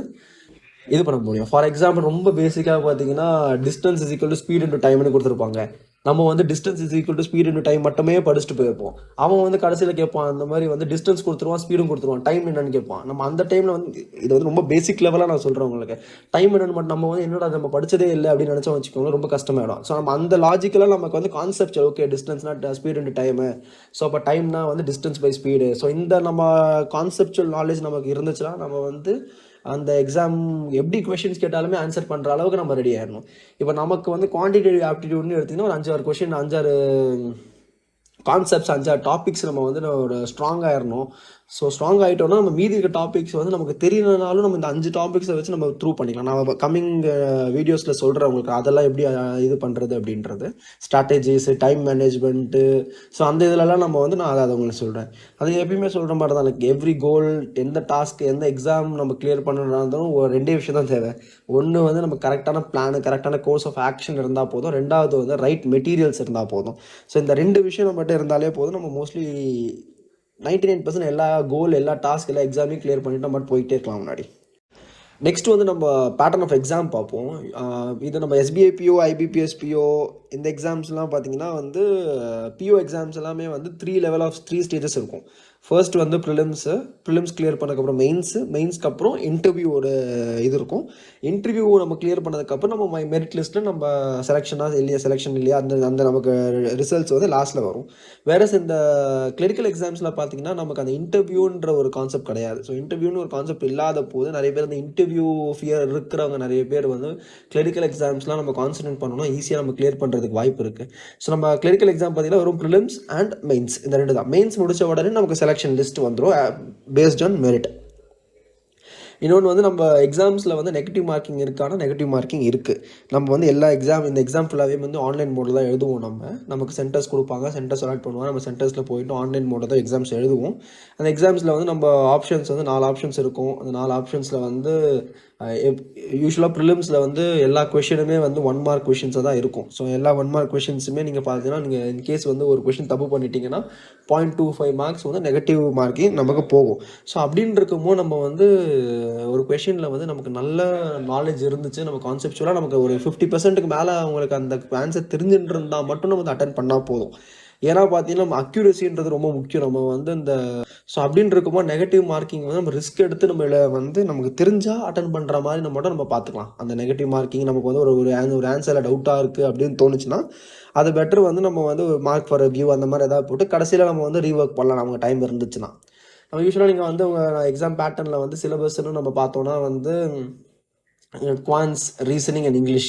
இது பண்ண முடியும். ஃபார் எக்ஸாம்பிள் ரொம்ப பேசிக்காக பார்த்தீங்கன்னா distance is equal to speed into டைம்னு கொடுத்துருப்பாங்க. நம்ம வந்து distance is equal to speed into time மட்டுமே படிச்சுட்டு போயிருப்போம். அவன் வந்து கடைசியில் கேட்பான், அந்த மாதிரி வந்து டிஸ்டன்ஸ் கொடுத்துருவான், ஸ்பீடும் கொடுத்துருவான், டைம் என்னன்னு கேட்பான். நம்ம அந்த டைமில் வந்து இது வந்து ரொம்ப பேசிக் லெவலாக நான் சொல்கிறேன் உங்களுக்கு. டைம் என்னன்னு மட்டும் நம்ம வந்து என்னோட நம்ம படித்ததே இல்லை அப்படின்னு நினச்சோம் வச்சுக்கோங்க, ரொம்ப கஷ்டமாயிடும். ஸோ நம்ம அந்த லாஜிக்கலாக நமக்கு வந்து கான்செப்ட் ஓகே டிஸ்டன்ஸ்னா ஸ்பீட் இன்டு டைமு, ஸோ அப்போ டைம்னா வந்து டிஸ்டன்ஸ் பை ஸ்பீடு. ஸோ இந்த நம்ம கான்செப்சுவல் நாலேஜ் நமக்கு இருந்துச்சுன்னா நம்ம வந்து அந்த எக்ஸாம் எப்படி கொஷின்ஸ் கேட்டாலுமே ஆன்சர் பண்ணுற அளவுக்கு நம்ம ரெடி ஆயிடணும். இப்போ நமக்கு வந்து குவான்டிடேட்டிவ் ஆப்டிடியூட்னு எடுத்திங்கன்னா ஒரு 5-6 கொஷின் 5-6 கான்செப்ட்ஸ் 5-6 டாபிக்ஸ் நம்ம வந்து ஒரு ஸ்ட்ராங் ஆயிடணும். ஸோ ஸ்ட்ராங் ஆகிட்டோம்னா நம்ம மீதி இருக்க டாபிக்ஸ் வந்து நமக்கு தெரியலனாலும் நம்ம இந்த 5 டாபிக்ஸை வச்சு நம்ம த்ரூ பண்ணிக்கலாம். நான் கம்மிங் வீடியோஸில் சொல்கிறேன் உங்களுக்கு அதெல்லாம் எப்படி இது பண்ணுறது அப்படின்றது, ஸ்ட்ராட்டஜிஸ், டைம் மேனேஜ்மெண்ட்டு. ஸோ அந்த இதிலலாம் நம்ம வந்து நான் அதை உங்களுக்கு சொல்கிறேன். அது எப்பயுமே சொல்கிற மாதிரி தான், எனக்கு எவ்ரி கோல், எந்த டாஸ்க், எந்த எக்ஸாம் நம்ம கிளியர் பண்ணுறதாலும் ஒரு 2 விஷயம் தான் தேவை. ஒன்று வந்து நம்ம கரெக்டான பிளானு, கரெக்டான கோர்ஸ் ஆஃப் ஆக்ஷன் இருந்தால் போதும். 2வது வந்து ரைட் மெட்டீரியல்ஸ் இருந்தால் போதும். ஸோ இந்த 2 விஷயம் நம்மகிட்ட இருந்தாலே போதும். நம்ம மோஸ்ட்லி 99% எல்லா கோல், எல்லா டாஸ்க், எல்லா எக்ஸாமையும் கிளியர் பண்ணிட்டு நம்ம போயிட்டே இருக்கலாம் முன்னாடி. நெக்ஸ்ட் வந்து நம்ம பேட்டர்ன் ஆஃப் எக்ஸாம் பார்ப்போம். இது நம்ம எஸ்பிஐ பிஓ, ஐபிபிஎஸ் பிஓ இந்த எக்ஸாம்ஸ்லாம் பார்த்தீங்கன்னா வந்து பிஓ எக்ஸாம்ஸ் எல்லாமே வந்து 3 ஸ்டேஜஸ் இருக்கும். ஃபர்ஸ்ட் வந்து ப்ரிலிம்ஸ் கிளியர் பண்ணதுக்கப்புறம் மெயின்ஸ்க்கு அப்புறம் இன்டர்வியூ ஒரு இது இருக்கும். இன்டர்வியூ நம்ம கிளியர் பண்ணதுக்கப்புறம் நம்ம மெரிட் லிஸ்ட்டில் நம்ம செலெக்ஷன் இல்லையா அந்த நமக்கு ரிசல்ட்ஸ் வந்து லாஸ்ட்டில் வரும். வேற இந்த கிளரிக்கல் எக்ஸாம்ஸில் பார்த்தீங்கன்னா நமக்கு அந்த இன்டர்வியூன்ற ஒரு கான்செப்ட் கிடையாது. ஸோ இன்டர்வியூன்னு ஒரு கான்செப்ட் இல்லாத போது நிறைய பேர் அந்த இன்டர்வியூ ஃபியர் இருக்கிறவங்க நிறைய பேர் வந்து கிளரிக்கல் எக்ஸாம்ஸ்லாம் நம்ம கான்சன்ட்ரேட் பண்ணணும், ஈஸியாக நம்ம கிளியர் பண்ணுறதுக்கு வாய்ப்பு இருக்குது. ஸோ நம்ம கிளரிக்கல் எக்ஸாம் பார்த்தீங்கன்னா வெறும் ப்ரிலிம்ஸ் அண்ட் மெயின்ஸ், இந்த 2 தான். மெயின்ஸ் முடிச்ச உடனே நமக்கு செலெக்ஷன் லிஸ்ட் வந்துடும் பேஸ்ட் ஆன் மெரிட். இன்னொன்று வந்து நம்ம எக்ஸாம்ஸில் வந்து நெகட்டிவ் மார்க்கிங் இருக்கானா, நெகட்டிவ் மார்க்கிங் இருக்குது. நம்ம வந்து இந்த எக்ஸாம் ஃபுல்லாகவே வந்து ஆன்லைன் மோடில் தான் எழுதுவோம். நமக்கு சென்டர்ஸ் கொடுப்பாங்க, சென்டர்ஸ் செலக்ட் பண்ணுவாங்க, நம்ம சென்டர்ஸில் போயிட்டு ஆன்லைன் மோடில் தான் எக்ஸாம்ஸ் எழுதுவோம். அந்த எக்ஸாம்ஸில் வந்து நம்ம ஆப்ஷன்ஸ் வந்து 4 ஆப்ஷன்ஸ் இருக்கும். அந்த 4 ஆப்ஷன்ஸில் வந்து யூஸ்வலாக ப்ரிலிம்ஸில் வந்து எல்லா கொஷினுமே வந்து 1 மார்க் கொஷின்ஸாக தான் இருக்கும். ஸோ எல்லா 1 மார்க் கொஷின்ஸுமே நீங்கள் பார்த்தீங்கன்னா நீங்கள் இன்கேஸ் வந்து ஒரு கொஷின் தப்பு பண்ணிட்டீங்கன்னா 0.25 மார்க்ஸ் வந்து நெகட்டிவ் மார்க்கிங் நமக்கு போகும். ஸோ அப்படின்னு இருக்கும்போது நம்ம வந்து ஒரு கொஷினில் வந்து நமக்கு நல்ல நாலேஜ் இருந்துச்சு, நம்ம கான்செப்சுவலாக நமக்கு ஒரு 50%க்கு மேலே அவங்களுக்கு அந்த ஆன்சர் தெரிஞ்சுட்டு இருந்தால் மட்டும் நம்ம வந்து அட்டன் பண்ணால் போதும். ஏன்னா பார்த்தீங்கன்னா நம்ம அக்யூரசின்றது ரொம்ப முக்கியம். நம்ம வந்து இந்த ஸோ அப்படின்னு இருக்கும்போது நெகட்டிவ் மார்க்கிங் வந்து நம்ம ரிஸ்க் எடுத்து நம்மள வந்து நமக்கு தெரிஞ்சா அட்டன் பண்ணுற மாதிரி மட்டும் நம்ம பார்த்துக்கலாம். அந்த நெகட்டிவ் மார்க்கிங் நமக்கு வந்து ஒரு ஆன்சரில் டவுட்டாக இருக்குது அப்படின்னு தோணுச்சுன்னா அது பெட்டர் வந்து நம்ம வந்து ஒரு மார்க் ஃபார் வியூ அந்த மாதிரி ஏதாவது போட்டு கடைசியில் நம்ம வந்து ரீஒர்க் பண்ணலாம் நமக்கு டைம் இருந்துச்சுன்னா. நம்ம யூஸ்வலாக நீங்கள் வந்து உங்கள் எக்ஸாம் பேட்டர்னில் வந்து சிலபஸ்ன்னு நம்ம பார்த்தோன்னா வந்து quants, reasoning and English.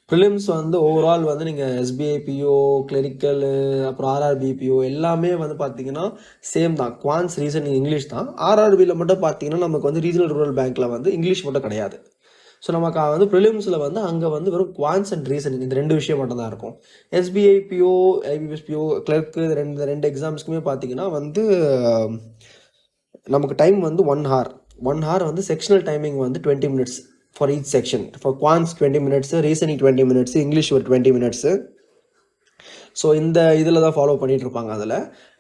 Prelims வந்து ஓவரால் வந்து நீங்கள் எஸ்பிஐ பிஓ, கிளரிக்கல், அப்புறம் ஆர்ஆர்பி பிஓ எல்லாமே வந்து பார்த்தீங்கன்னா சேம் தான். குவான்ஸ், ரீசனிங், இங்கிலீஷ் தான். ஆர்ஆர்பியில் மட்டும் பார்த்தீங்கன்னா நமக்கு வந்து ரீஜனல் ரூரல் பேங்க்கில் வந்து இங்கிலீஷ் மட்டும் கிடையாது. ஸோ நமக்கு வந்து ப்ரிலிம்ஸில் வந்து அங்கே வந்து வெறும் குவான்ஸ் அண்ட் ரீசனிங் இந்த 2 விஷயம் மட்டும் தான் இருக்கும். எஸ்பிஐ பிஓ, ஐபிபிஎஸ் பிஓ, கிளர்க்கு ரெண்டு எக்ஸாம்ஸ்க்குமே பார்த்தீங்கன்னா வந்து நமக்கு டைம் வந்து 1 hour. 1 hour வந்து செக்ஷனல் டைமிங் வந்து 20 minutes for each section. For quants 20 minutes, reasoning 20 minutes, English ஒரு 20 minutes. ஸோ இந்த இதில் தான் ஃபாலோ பண்ணிட்டு இருப்பாங்க அதில்.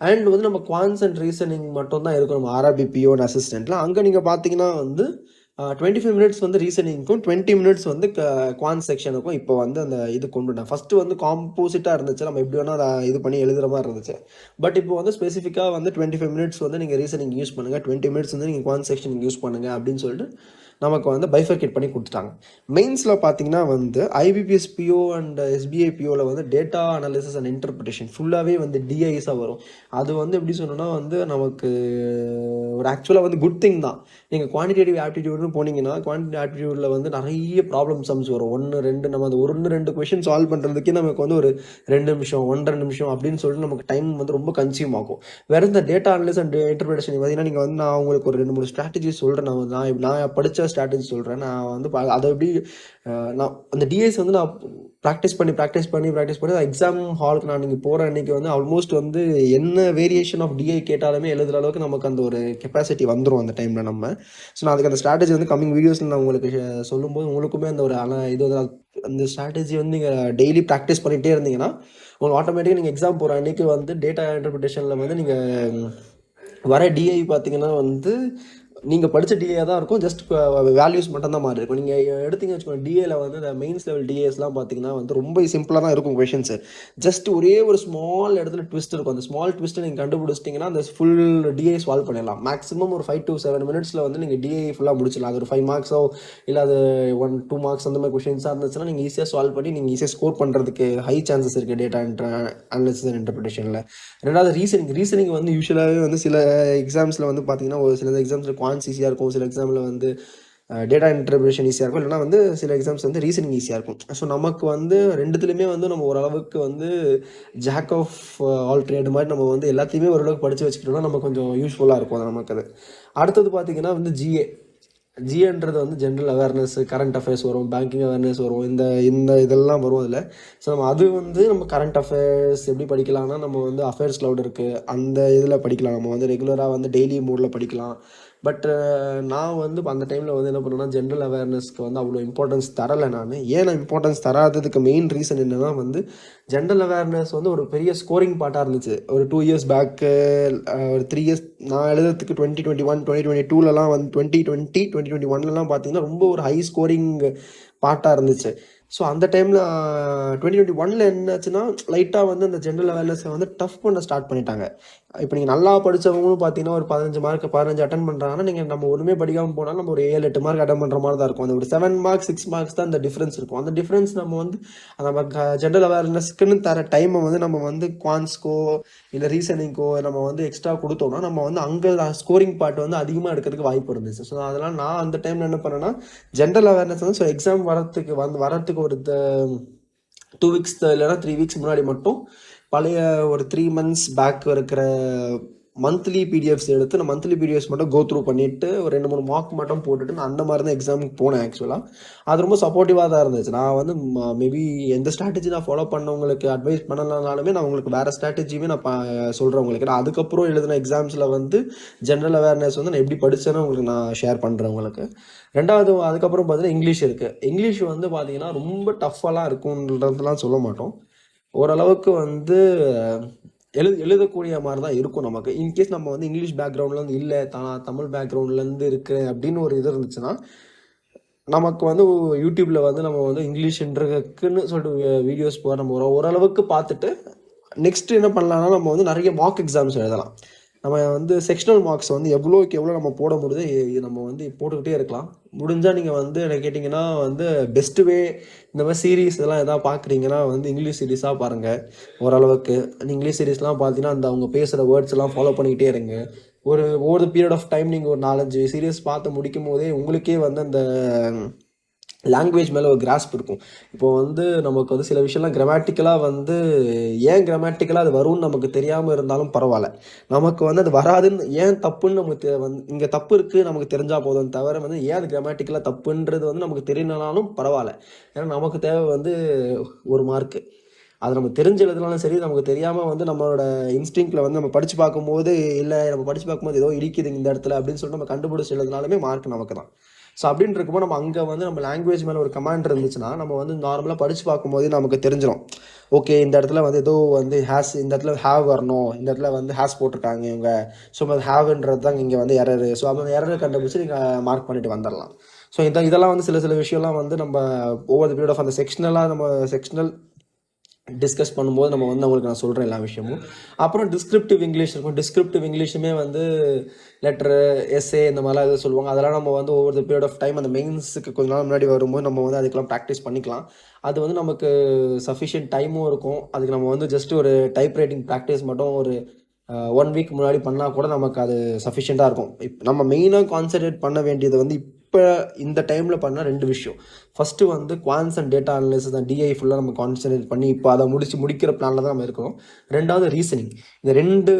அண்ட் வந்து நம்ம குவான்ஸ் அண்ட் ரீசனிங் மட்டும் தான் இருக்கும் நம்ம ஆர்ஆர்பி பிஓன்னு அசிஸ்டண்ட்டில். அங்கே நீங்கள் பார்த்தீங்கன்னா வந்து 25 minutes வந்து ரீசனிங்க்கும் 20 minutes வந்து குவான்ஸ் செக்ஷனுக்கும் இப்போ வந்து அந்த இது கொண்டுட்டேன். ஃபஸ்ட்டு வந்து காம்போசிட்டாக இருந்துச்சு, நம்ம எப்படி வேணால் அதை இது பண்ணி எழுதுகிற மாதிரி இருந்துச்சு. பட் இப்போ வந்து ஸ்பெசிஃபிக்காக வந்து 25 minutes வந்து நீங்கள் ரீசனிங் யூஸ் பண்ணுங்கள், 20 minutes வந்து நீங்கள் குவான்ஸ் செக்ஷன் யூஸ் பண்ணுங்கள் அப்படின்னு சொல்லிட்டு நமக்கு வந்து பைஃபர்கேட் பண்ணி கொடுத்துட்டாங்க. மெயின்ஸில் பார்த்தீங்கன்னா வந்து ஐபிபிஎஸ் பிஓ அண்ட் எஸ்பிஐ பிஓவில் வந்து டேட்டா அனாலிசிஸ் அண்ட் இன்டர்பிரிட்டேஷன் ஃபுல்லாகவே வந்து டிஐஸாக வரும். அது வந்து எப்படி சொல்லணும்னா வந்து நமக்கு ஒரு ஆக்சுவலாக வந்து குட் திங் தான். நீங்கள் குவான்டிடேட்டிவ் ஆப்டிடியூட்னு போனீங்கன்னா குவான்டிடேட்டிவ் ஆப்டிடியூடில் வந்து நிறைய ப்ராப்ளம் சம்ஸ் வரும். 1-2 நம்ம அந்த 1-2 கொஷின் சால்வ் பண்ணுறதுக்கே நமக்கு வந்து ஒரு 2 நிமிஷம் 1.5 நிமிஷம் அப்படின்னு சொல்லிட்டு நமக்கு டைம் வந்து ரொம்ப கன்சியூம் ஆகும். வேறு இந்த டேட்டா அனாலிசிஸ் அண்ட் இன்டர்பிரிட்டேஷன் பார்த்தீங்கன்னா நீங்கள் வந்து நான் உங்களுக்கு ஒரு 2-3 ஸ்ட்ராட்டஜி சொல்கிறேன். நான் படித்த ஸ்ட்ராட்டஜி சொல்கிறேன். நான் வந்து அதை எப்படி நான் அந்த டிஎஸ் வந்து நான் ப்ராக்டிஸ் பண்ணி எக்ஸாம் ஹாலுக்கு நான் நீங்கள் போகிற அன்றைக்கி வந்து ஆல்மோஸ்ட் வந்து என்ன வேரியேஷன் ஆஃப் டிஐ கேட்டாலுமே எழுதுகிற அளவுக்கு நமக்கு அந்த ஒரு கெப்பாசிட்டி வந்துடும் அந்த டைமில் நம்ம. ஸோ நான் அதுக்கு அந்த ஸ்ட்ராட்டஜி வந்து கம்மிங் வீடியோஸில் நான் உங்களுக்கு சொல்லும்போது உங்களுக்குமே அந்த ஒரு இது வந்து அந்த ஸ்ட்ராட்டஜி வந்து நீங்கள் டெய்லி ப்ராக்டிஸ் பண்ணிகிட்டே இருந்தீங்கன்னா உங்களுக்கு ஆட்டோமேட்டிக்காக நீங்கள் எக்ஸாம் போகிற அன்றைக்கி வந்து டேட்டா இன்டர்பிரிட்டேஷனில் வந்து நீங்கள் வர டிஐ பார்த்தீங்கன்னா வந்து நீங்கள் படித்த டிஏ தான் இருக்கும், ஜஸ்ட் வேல்யூஸ் மட்டும் தான் மாறி இருக்கும். நீங்கள் எடுத்தீங்கன்னு வச்சுக்கோங்க டிஏல வந்து இந்த மெயின்ஸ் லெவல் டிஏஸ்லாம் பார்த்தீங்கன்னா வந்து ரொம்ப சிம்பிளாக தான் இருக்கும் கொஷின்ஸு. ஜஸ்ட் ஒரே ஒரு ஸ்மால் இடத்துல ட்விஸ்ட் இருக்கும். அந்த ஸ்மால் ட்விஸ்ட்டை நீங்கள் கண்டுபிடிச்சிட்டிங்கன்னா அந்த ஃபுல் டிஏ சால்வ் பண்ணிடலாம். மேக்ஸிமம் ஒரு 5 to 7 minutes வந்து நீங்கள் டிஏ ஃபுல்லாக முடிச்சிடலாம். அது ஒரு 5 marks இல்லை அது 1-2 marks அந்த மாதிரி கொஷின்ஸாக இருந்துச்சுன்னா நீங்கள் ஈஸியாக சால்வ் பண்ணி நீங்கள் ஈஸியாக ஸ்கோர் பண்ணுறதுக்கு ஹை சான்சஸ் இருக்குது டேட்டா அனாலிசிஸ் அண்ட் இன்டர்பிரிட்டேஷனில். ரெண்டாவது ரீசனிங் வந்து யூஸ்வலாகவே வந்து சில எக்ஸாம்ஸில் வந்து பார்த்தீங்கன்னா ஒரு சில எக்ஸாம்ஸில் குவான்ஸ் ஈஸியாக இருக்கும், சில எக்ஸாமில் வந்து டேட்டா இன்டர்பிரேஷன் ஈஸியாக இருக்கும், இல்லைனா வந்து சில எக்ஸாம்ஸ் வந்து ரீசனிங் ஈஸியாக இருக்கும். ஸோ நமக்கு வந்து ரெண்டுத்துலையுமே வந்து நம்ம ஓரளவுக்கு வந்து ஜாக் ஆஃப் ஆல் ட்ரேட் மாதிரி நம்ம வந்து எல்லாத்தையுமே ஓரளவுக்கு படித்து வச்சுக்கிட்டோம்னா நம்ம கொஞ்சம் யூஸ்ஃபுல்லாக இருக்கும் அது நமக்கு. அது அடுத்தது பார்த்திங்கன்னா வந்து ஜிஏன்றது வந்து ஜென்ரல் அவேர்னஸ், கரண்ட் அஃபேர்ஸ் வரும், பேங்கிங் அவேர்னஸ் வரும், இந்த இதெல்லாம் வரும் அதில். ஸோ நம்ம அது வந்து நம்ம கரண்ட் அஃபேர்ஸ் எப்படி படிக்கலாம்னா நம்ம வந்து அஃபேர்ஸ் க்ளவுட் இருக்குது அந்த இதில் படிக்கலாம். நம்ம வந்து ரெகுலராக வந்து டெய்லி மோடில் படிக்கலாம். பட் நான் வந்து அந்த டைமில் வந்து என்ன பண்ணுவேன்னா ஜென்ரல் அவேர்னஸ்க்கு வந்து அவ்வளோ இம்பார்ட்டன்ஸ் தரலை நான். ஏன் நான் இம்பார்ட்டன்ஸ் தராததுக்கு மெயின் ரீசன் என்னென்னா வந்து ஜென்ரல் அவேர்னஸ் வந்து ஒரு பெரிய ஸ்கோரிங் பார்ட்டாக இருந்துச்சு. ஒரு 2 years பேக்கு, ஒரு 3 years நான் எழுதுறதுக்கு 2021 2022லலாம் வந்து 2020 2021லலாம் பார்த்தீங்கன்னா ரொம்ப ஒரு ஹை ஸ்கோரிங் பார்ட்டாக இருந்துச்சு. ஸோ அந்த டைமில் 2021 என்னாச்சுன்னா லைட்டாக வந்து அந்த ஜென்ரல் அவேர்னஸை வந்து டஃப் பண்ண ஸ்டார்ட் பண்ணிட்டாங்க. இப்போ நீங்கள் நல்லா படித்தவங்களும் பார்த்தீங்கன்னா ஒரு 15 அட்டன் பண்ணுறாங்கன்னா நீங்கள் நம்ம ஒன்றுமே படிக்காமல் போனால் நம்ம ஒரு 7-8 மார்க் அட்டன் பண்ணுற மாதிரி தான் இருக்கும். அந்த ஒரு 7 marks 6 marks தான் அந்த டிஃப்ரென்ஸ் இருக்கும். அந்த டிஃப்ரென்ஸ் நம்ம வந்து நம்ம ஜென்ரல் அவேர்னஸ்க்குன்னு தர டைமை வந்து நம்ம வந்து குவான்ஸ்க்கோ இல்லை ரீசனிங்க்கோ நம்ம வந்து எக்ஸ்ட்ரா கொடுத்தோம்னா நம்ம வந்து அங்கே ஸ்கோரிங் பார்ட் வந்து அதிகமாக எடுக்கிறதுக்கு வாய்ப்பு இருந்துச்சு. ஸோ அதெல்லாம் நான் அந்த டைமில் என்ன பண்ணேன்னா ஜென்ரல் அவேர்னஸ் வந்து ஸோ எக்ஸாம் வரத்துக்கு ஒரு 2 weeks இல்லைனா 3 weeks முன்னாடி மட்டும் பழைய ஒரு 3 months பேக் இருக்கிற மந்த்லி பிடிஎஃப்ஸ் எடுத்து நான் மந்த்லி பிடிஎஃப்ஸ் மட்டும் கோ த்ரூ பண்ணிவிட்டு ஒரு 2-3 மார்க் மட்டும் போட்டுட்டு நான் அந்த மாதிரி தான் எக்ஸாமுக்கு போனேன். ஆக்சுவலாக அது ரொம்ப சப்போர்ட்டிவாக தான் இருந்துச்சு. நான் வந்து மேபி எந்த ஸ்ட்ராட்டஜி நான் ஃபாலோ பண்ணவங்களுக்கு அட்வைஸ் பண்ணலனாலுமே நான் உங்களுக்கு வேறு ஸ்ட்ராட்டஜியுமே நான் சொல்கிறேன் உங்களுக்கு. நான் அதுக்கப்புறம் எழுதின எக்ஸாம்ஸில் வந்து ஜென்ரல் அவேர்னஸ் வந்து நான் எப்படி படித்தேன்னு உங்களுக்கு நான் ஷேர் பண்ணுறேன் உங்களுக்கு. ரெண்டாவது அதுக்கப்புறம் பார்த்தீங்கன்னா இங்கிலீஷ் இருக்குது. இங்கிலீஷ் வந்து பார்த்தீங்கன்னா ரொம்ப டஃப்பாலாம் இருக்குன்றதுலாம் சொல்ல மாட்டோம். ஓரளவுக்கு வந்து எழுதக்கூடிய மாதிரி தான் இருக்கும் நமக்கு. இன்கேஸ் நம்ம வந்து இங்கிலீஷ் பேக்ரவுண்ட்லேருந்து இல்லை தமிழ் பேக்ரவுண்ட்லேருந்து இருக்கிறேன் அப்படின்னு ஒரு இது இருந்துச்சுன்னா நமக்கு வந்து யூடியூப்பில் வந்து நம்ம வந்து இங்கிலீஷ்ன்றதுக்குன்னு சொல்லிட்டு வீடியோஸ் போகிற நம்ம ஓரளவுக்கு பார்த்துட்டு நெக்ஸ்ட் என்ன பண்ணலாம்னா நம்ம வந்து நிறைய மார்க் எக்ஸாம்ஸ் எழுதலாம். நம்ம வந்து செக்ஷனல் மார்க்ஸ் வந்து எவ்வளோக்கு எவ்வளோ நம்ம போட முடியுது நம்ம வந்து போட்டுக்கிட்டே இருக்கலாம். முடிஞ்சால் நீங்கள் வந்து என்ன கேட்டிங்கன்னா வந்து பெஸ்ட் வே இந்த மாதிரி சீரீஸ் இதெல்லாம் எதாவது பார்க்குறீங்கன்னா வந்து இங்கிலீஷ் சீரீஸாக பாருங்கள். ஓரளவுக்கு இங்கிலீஷ் சீரீஸ்லாம் பார்த்தீங்கன்னா அந்த அவங்க பேசுகிற வேர்ட்ஸ் எல்லாம் ஃபாலோ பண்ணிக்கிட்டே இருங்க. Over the period of time நீங்கள் ஒரு 4-5 சீரீஸ் பார்த்து முடிக்கும் போதே உங்களுக்கே வந்து அந்த லாங்குவேஜ் மேலே ஒரு கிராஸ்ப் இருக்கும். இப்போ வந்து நமக்கு வந்து சில விஷயம்லாம் கிராமட்டிக்கலாக வந்து ஏன் கிராமட்டிக்கலாக அது வரும்னு நமக்கு தெரியாமல் இருந்தாலும் பரவாயில்ல. நமக்கு வந்து அது வராதுன்னு ஏன் தப்புன்னு நமக்கு வந்து இங்கே தப்பு இருக்குது நமக்கு தெரிஞ்சால் போதும் தவிர வந்து ஏன் அது கிராமட்டிக்கலாக தப்புன்றது வந்து நமக்கு தெரியலனாலும் பரவாயில்ல. ஏன்னா நமக்கு தேவை வந்து ஒரு மார்க்கு. அது நம்ம தெரிஞ்ச எழுதுனாலும் சரி, நமக்கு தெரியாமல் வந்து நம்மளோட இன்ஸ்டிங்க்டில் வந்து நம்ம படித்து பார்க்கும்போது இல்லை நம்ம படித்து பார்க்கும்போது ஏதோ இடிக்குது இந்த இடத்துல அப்படின்னு சொல்லிட்டு நம்ம கண்டுபிடிச்சி எழுதுனாலுமே மார்க் நமக்கு தான். ஸோ அப்படின்னு இருக்கும்போது நம்ம அங்கே வந்து நம்ம லாங்குவேஜ் மேலே ஒரு கமாண்ட் இருந்துச்சுன்னா நம்ம வந்து நார்மலாக படித்து பார்க்கும்போது நமக்கு தெரிஞ்சிடும். ஓகே இந்த இடத்துல வந்து ஏதோ வந்து இந்த இடத்துல ஹேவ் வரணும், இந்த இடத்துல வந்து ஹேஸ் போட்டிருக்காங்க இவங்க. ஸோ அது ஹேவ்ன்றது தான் இங்கே வந்து எரரு. ஸோ அந்த எரரை கண்டுபிடிச்சி நீங்கள் மார்க் பண்ணிட்டு வந்துடலாம். ஸோ இதெல்லாம் வந்து சில விஷயம்லாம் வந்து நம்ம ஓவர் பீரியட் ஆஃப் அந்த செக்ஷனல் டிஸ்கஸ் பண்ணும்போது நம்ம வந்து அவங்களுக்கு நான் சொல்கிறேன் எல்லா விஷயமும். அப்புறம் டிஸ்கிரிப்டிவ் இங்கிலீஷ் இருக்கும். டிஸ்கிரிப்டிவ் இங்கிலீஷுமே வந்து லெட்ரு, எஸ்ஏ இந்த மாதிரிலாம் எதாவது சொல்லுவாங்க. அதெல்லாம் நம்ம வந்து over the period of time அந்த மெயின்ஸுக்கு கொஞ்ச நாள் முன்னாடி வரும்போது நம்ம வந்து அதுக்கெல்லாம் ப்ராக்டிஸ் பண்ணிக்கலாம். அது வந்து நமக்கு சஃபிஷியன்ட் டைமும் இருக்கும். அதுக்கு நம்ம வந்து ஜஸ்ட் ஒரு டைப் ரைட்டிங் ப்ராக்டிஸ் மட்டும் ஒரு 1 வீக் முன்னாடி பண்ணால் கூட நமக்கு அது சஃபிஷியண்ட்டாக இருக்கும். நம்ம மெயினாக கான்சன்ட்ரேட் பண்ண வேண்டியது வந்து இப்போ இந்த டைமில் பண்ணால் 2 விஷயம். ஃபஸ்ட்டு வந்து குவான்ஸ் அண்ட் டேட்டா அனலிசிஸ் தான் டிஐ ஃபுல்லாக நம்ம கான்சன்ட்ரேட் பண்ணி இப்போ அதை முடிக்கிற பிளானில் தான் நம்ம இருக்கணும். 2வது ரீசனிங். இந்த 2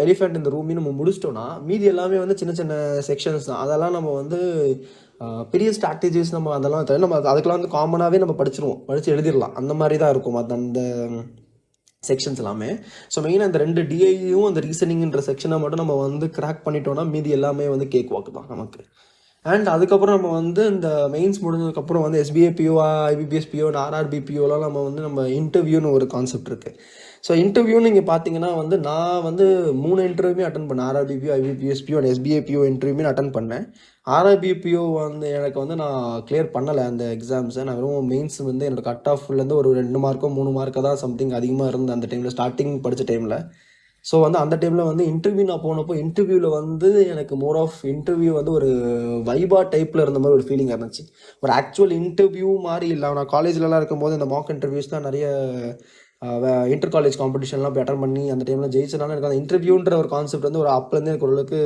எலிஃபெண்ட் இந்த ரூமையும் நம்ம முடிச்சிட்டோன்னா மீதி எல்லாமே வந்து சின்ன சின்ன செக்ஷன்ஸ் தான். அதெல்லாம் நம்ம வந்து பெரிய ஸ்ட்ராட்டஜிஸ் நம்ம அதெல்லாம் தவிர நம்ம அதுக்கெல்லாம் வந்து காமனாகவே நம்ம படித்து எழுதிடலாம். அந்த மாதிரி தான் இருக்கும் அந்த செக்ஷன்ஸ் எல்லாமே. ஸோ மெயினாக இந்த 2 டிஐயும் அந்த ரீசனிங்ன்ற செக்ஷனை மட்டும் நம்ம வந்து கிராக் பண்ணிட்டோம்னா மீதி எல்லாமே வந்து கேக் வாக்கு தான் நமக்கு. அண்ட் அதுக்கப்புறம் நம்ம வந்து இந்த மெயின்ஸ் முடிஞ்சதுக்கப்புறம் வந்து எஸ்பிஏபிஓ, ஐபிபிஎஸ்பிஓ, ஆர்ஆர்பிபிஓலாம் நம்ம இன்டர்வியூன்னு ஒரு கான்செப்ட் இருக்குது. ஸோ இன்டர்வியூன்னு நீங்கள் பார்த்தீங்கன்னா வந்து நான் வந்து 3 இன்டர்வியூமே அட்டன் பண்ணேன். ஆர்ஆர்பிபிஓ, ஐபிபிஎஸ்பிஓ அண்ட் எஸ்பிஏபிஓ இன்டர்வியூமே அட்டன் பண்ணேன். ஆர்ஆர்பிபிஓ வந்து எனக்கு வந்து நான் கிளியர் பண்ணலை அந்த எக்ஸாம்ஸை. நான் வெறும் மெயின்ஸ் வந்து என்னோட கட் ஆஃப்லேருந்து ஒரு 2 மார்க்கோ 3 மார்க்கோ தான் சம்திங் அதிகமாக இருந்தது அந்த டைமில், ஸ்டார்டிங் படித்த டைமில். ஸோ வந்து அந்த டைமில் வந்து இன்டர்வியூ நான் போனப்போ இன்டர்வியூவில் வந்து எனக்கு மோர் ஆஃப் இன்டர்வியூ வந்து ஒரு வைபா டைப்பில் இருந்த மாதிரி ஒரு ஃபீலிங் இருந்துச்சு. ஒரு ஆக்சுவல் இன்டர்வியூ மாதிரி இல்லை. நான் காலேஜ்லலாம் இருக்கும்போது இந்த மார்க் இன்டர்வியூஸ் தான் நிறைய இன்டர் காலேஜ் காம்படிஷன்லாம் போய் அட்டன் பண்ணி அந்த டைமில் ஜெயிச்சனால எனக்கு அந்த இன்டர்வியூன்ற ஒரு கான்செப்ட் வந்து ஒரு அப்போலேருந்து எனக்கு ஓரளவுக்கு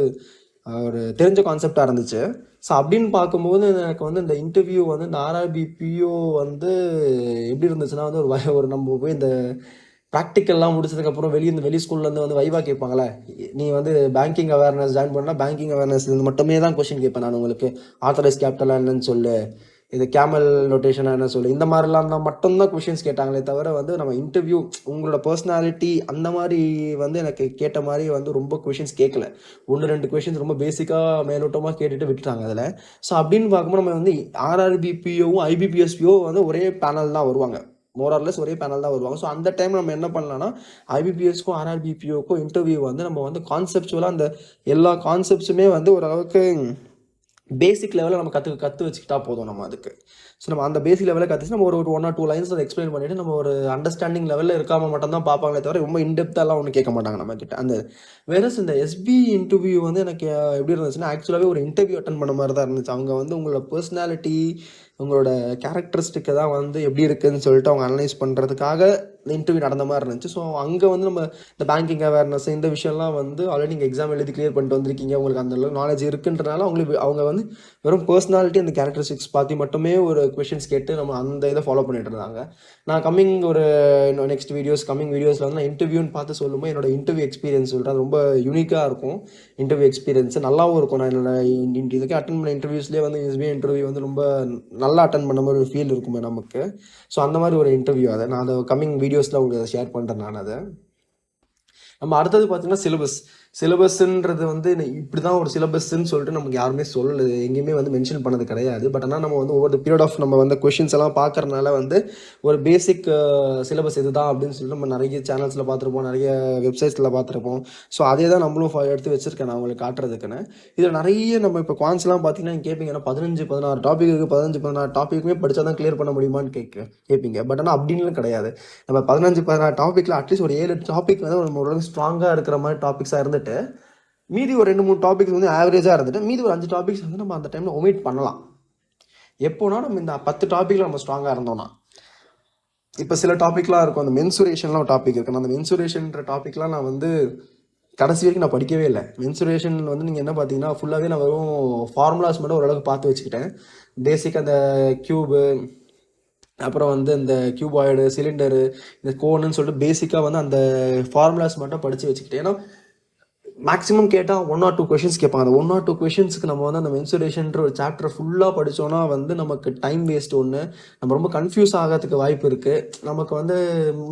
ஒரு தெரிஞ்ச கான்செப்டாக இருந்துச்சு. ஸோ அப்படின்னு பார்க்கும்போது எனக்கு வந்து இந்த இன்டர்வியூ வந்து இந்த ஆர்ஆர்பிபிஓ வந்து எப்படி இருந்துச்சுன்னா வந்து ஒரு நம்ம போய் இந்த ப்ராக்டிக்கல்லாம் முடிச்சதுக்கப்புறம் வெளி ஸ்கூல்லேருந்து வந்து வைவா கேட்பாங்களே, நீ வந்து பேங்கிங் அவேர்னஸ் ஜாயின் பண்ணால் பேங்கிங் அவேர்னஸ் இது மட்டுமே தான் கொஸ்டின் கேட்பேன் நான் உங்களுக்கு. ஆத்தரைஸ் கேபிட்டலாக என்னன்னு சொல்லு, இது கேமல் நோட்டேஷனாக என்ன சொல்லு, இந்த மாதிரிலாம் தான் மட்டும்தான் கொஷின்ஸ் கேட்டாங்களே தவிர வந்து நம்ம இன்டர்வியூ உங்களோட பர்சனாலிட்டி அந்த மாதிரி வந்து எனக்கு கேட்ட மாதிரி வந்து ரொம்ப கொஷின்ஸ் கேட்கல. 1-2 கொஷின்ஸ் ரொம்ப பேசிக்காக மேலோட்டமாக கேட்டுட்டு விட்டுட்டாங்க அதில். ஸோ அப்படின்னு பார்க்கும்போது நம்ம வந்து ஆர்ஆர்பிபிஓவும் ஐபிபிஎஸ்பிஓ வந்து ஒரே பேனல் தான் வருவாங்க. மோரார்லெஸ் ஒரே பேனல் தான் வருவாங்க. ஸோ அந்த டைம் நம்ம என்ன பண்ணலாம்னா ஐபிபிஎஸ்க்கும் ஆர்ஆர்பிபிஓக்கும் இன்டர்வியூ வந்து நம்ம வந்து கான்செப்சுவலாக அந்த எல்லா கான்செப்ட்ஸுமே வந்து ஓரளவுக்கு பேசிக் லெவலில் நம்ம கற்று வச்சுக்கிட்டா போதும் நம்ம அதுக்கு. ஸோ நம்ம அந்த பேசிக் லெவலில் கற்றுச்சு நம்ம ஒரு 1 or 2 லைன்ஸ் அதை எக்ஸ்பிளைன் பண்ணிவிட்டு நம்ம ஒரு அண்டர்ஸ்டாண்டிங் லெவலில் இருக்காமல் மட்டும்தான் பார்ப்பாங்களே தவிர ரொம்ப இன்டெப்த்தாலாம் ஒன்றும் கேட்க மாட்டாங்க நம்மக்கிட்ட. அந்த வேறஸ் இந்த எஸ்பி இன்டர்வியூ வந்து எனக்கு எப்படி இருந்துச்சுன்னா ஆக்சுவலாகவே ஒரு இன்டர்வியூ அட்டன் பண்ண மாதிரி தான் இருந்துச்சு. அவங்க வந்து உங்களோட பர்சனாலிட்டி உங்களோட கேரக்டரிஸ்டிக்கை தான் வந்து எப்படி இருக்குதுன்னு சொல்லிட்டு அவங்க அனலைஸ் பண்ணுறதுக்காக இந்த இன்டர்வியூ நடந்த மாதிரி இருந்துச்சு. ஸோ அங்கே வந்து நம்ம இந்த பேங்கிங் அவேர்னஸ் இந்த விஷயம்லாம் வந்து ஆல்ரெடி நீங்கள் எக்ஸாம் எழுதி கிளியர் பண்ணிட்டு வந்திருக்கீங்க, உங்களுக்கு அந்த அளவுக்கு நாலேஜ் இருக்குன்றனால அவங்க வந்து வெறும் பர்சனாலிட்டி அந்த கேரக்டரிஸ்டிக்ஸ் பார்த்து மட்டுமே ஒரு கொஷின்ஸ் கேட்டு நம்ம அந்த இதை ஃபாலோ பண்ணிட்டு இருந்தாங்க. நான் நெக்ஸ்ட் கம்மிங் வீடியோஸில் வந்து நான் இன்டர்வியூன்னு பார்த்து சொல்லும்போது என்னோட இன்டர்வியூ எக்ஸ்பீரியன்ஸ் சொல்கிறேன். ரொம்ப யூனிக்காக இருக்கும் இன்டர்வியூ எக்ஸ்பீரியன்ஸ், நல்லாவும் இருக்கும். நான் என்னோட இதுக்கு அட்டன் பண்ண இன்டர்வியூஸ்லேயே வந்து எஸ்பிஐ இன்டர்வியூ வந்து ரொம்ப நல்லா அட்டன் பண்ண மாதிரி ஒரு ஃபீல் இருக்குமே நமக்கு. ஸோ அந்த மாதிரி ஒரு இன்டர்வியூ அதை நான் அதை கம்மிங் வீடியோஸில் உங்களுக்கு ஷேர் பண்ணுறேன் நான் அதை. நம்ம அடுத்தது பார்த்தீங்கன்னா சிலபஸ். சிலபஸ்ன்றது வந்து இப்படி தான் ஒரு சிலபஸ்ன்னு சொல்லிட்டு நமக்கு யாருமே சொல்லலை, எங்கேயுமே வந்து மென்ஷன் பண்ணது கிடையாது. பட் ஆனால் நம்ம வந்து ஒவ்வொரு பீரியட் ஆஃப் நம்ம வந்து கொஷின்ஸ் எல்லாம் பார்க்கறதுனால வந்து ஒரு பேசிக் சிலபஸ் இதுதான் அப்படின்னு சொல்லிட்டு நம்ம நிறைய சேனல்ஸில் பார்த்துருப்போம், நிறைய வெப்சைட்ஸில் பார்த்துருப்போம். ஸோ அதே தான் நம்மளும் எடுத்து வச்சிருக்கேன் நான் உங்களுக்கு காட்டுறதுக்குன்னு. இதில் நிறைய நம்ம இப்போ குவான்ஸ்லாம் பார்த்தீங்கன்னா நீங்கள் கேட்பீங்க, ஏன்னா 15-16 டாபிக் இருக்குது, 15-16 டாப்பிக்குமே படித்தா தான் கிளியர் பண்ண முடியுமான்னு கேட்பீங்க. பட் ஆனால் அப்படின்னு கிடையாது. நம்ம 15-16 டாப்பிக்கில் அட்லீஸ்ட் ஒரு 7 டாபிக் வந்து நம்ம ஓரளவுக்கு ஸ்ட்ராங்காக இருக்கிற மாதிரி டாபிக்ஸாக இருந்துட்டு, மீதி ஒரு 2-3 டாபிக்ஸ் வந்து ஆவரேஜாக இருந்துட்டு மீதி ஒரு 5 டாபிக்ஸ் வந்து நம்ம அந்த டைமில் ஒமிட் பண்ணலாம். எப்போனா நம்ம இந்த 10 டாப்பிக்கில் நம்ம ஸ்ட்ராங்காக இருந்தோம்னா. இப்போ சில டாபிக்லாம் இருக்கும், அந்த மென்சுரேஷன்லாம் ஒரு டாபிக் இருக்கு. அந்த மென்சுரேஷன்ற டாபிக்லாம் நான் வந்து கடைசி வரைக்கும் நான் படிக்கவே இல்லை. மென்சுரேஷன் வந்து நீங்கள் என்ன பார்த்தீங்கன்னா ஃபுல்லாகவே நான் வெறும் ஃபார்முலாஸ் மட்டும் ஓரளவுக்கு பார்த்து வச்சுக்கிட்டேன். பேசிக் அந்த கியூபு, அப்புறம் வந்து இந்த கியூபாய்டு, சிலிண்டரு, இந்த கோனுன்னு சொல்லிட்டு பேசிக்காக வந்து அந்த ஃபார்முலாஸ் மட்டும் படித்து வச்சுக்கிட்டேன். ஏன்னா மேக்ஸிமம் கேட்டால் 1 or 2 கொஷின்ஸ் கேட்பாங்க. அந்த 1 or 2 கொஷின்ஸ்க்கு நம்ம வந்து அந்த மென்சுரேஷன்ற ஒரு சாப்டர் ஃபுல்லாக படித்தோன்னா வந்து நமக்கு டைம் வேஸ்ட் ஒன்று, நம்ம ரொம்ப கன்ஃபியூஸ் ஆகிறதுக்கு வாய்ப்பு இருக்குது. நமக்கு வந்து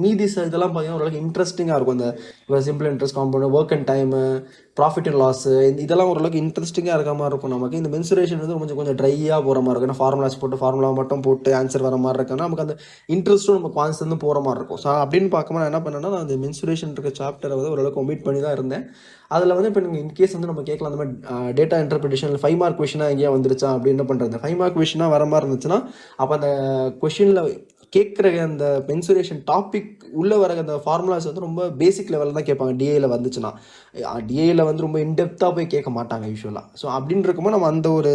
மீதி இதெல்லாம் பார்த்தீங்கன்னா ஓரளவுக்கு இன்ட்ரெஸ்டிங்காக இருக்கும். இந்த simple interest compound, work and time, profit and loss, இதெல்லாம் ஓரளவுக்கு இன்ட்ரெஸ்டிங்காக இருக்க மாதிரி இருக்கும். நமக்கு இந்த மென்சுரேஷன் வந்து கொஞ்சம் ட்ரையாக போகிற மாதிரி இருக்கும். ஏன்னா ஃபார்முலாஸ் போட்டு ஃபார்முலா மட்டும் போட்டு ஆன்சர் வர மாதிரி இருக்குன்னா நமக்கு அந்த இன்ட்ரெஸ்ட்டும் நம்ம கான்ஸ்ட் போகிற மாதிரி இருக்கும். ஸோ அப்படின்னு பார்க்கும்போது நான் என்ன பண்ணேன்னா, நான் அந்த மென்சுரேஷன் இருக்க சாப்டரை வந்து ஓரளவுக்கு ஒமிட் பண்ணி தான் இருந்தேன். அதில் வந்து இப்போ நீங்கள் இன்கேஸ் வந்து நம்ம கேட்கலாம், அந்த மாதிரி டேட்டா இன்டர்பிரிட்டேஷன் 5 மார்க் கொஷினாக எங்கேயா வந்துருச்சா அப்படின்னு என்ன பண்ணுறது. 5 மார்க் கொஷினாக வர மாதிரி இருந்துச்சுன்னா அப்போ அந்த கொஷினில் கேட்குற அந்த மென்சுரேஷன் டாபிக் உள்ளே வர அந்த ஃபார்முலாஸ் வந்து ரொம்ப பேசிக் லெவலில் தான் கேட்பாங்க. டிஏயில் வந்துச்சுன்னா, டிஏயில் வந்து ரொம்ப இன்டெப்த்தாக போய் கேட்க மாட்டாங்க யூஸ்வலாக. ஸோ அப்படின்னு இருக்கும்போது நம்ம அந்த ஒரு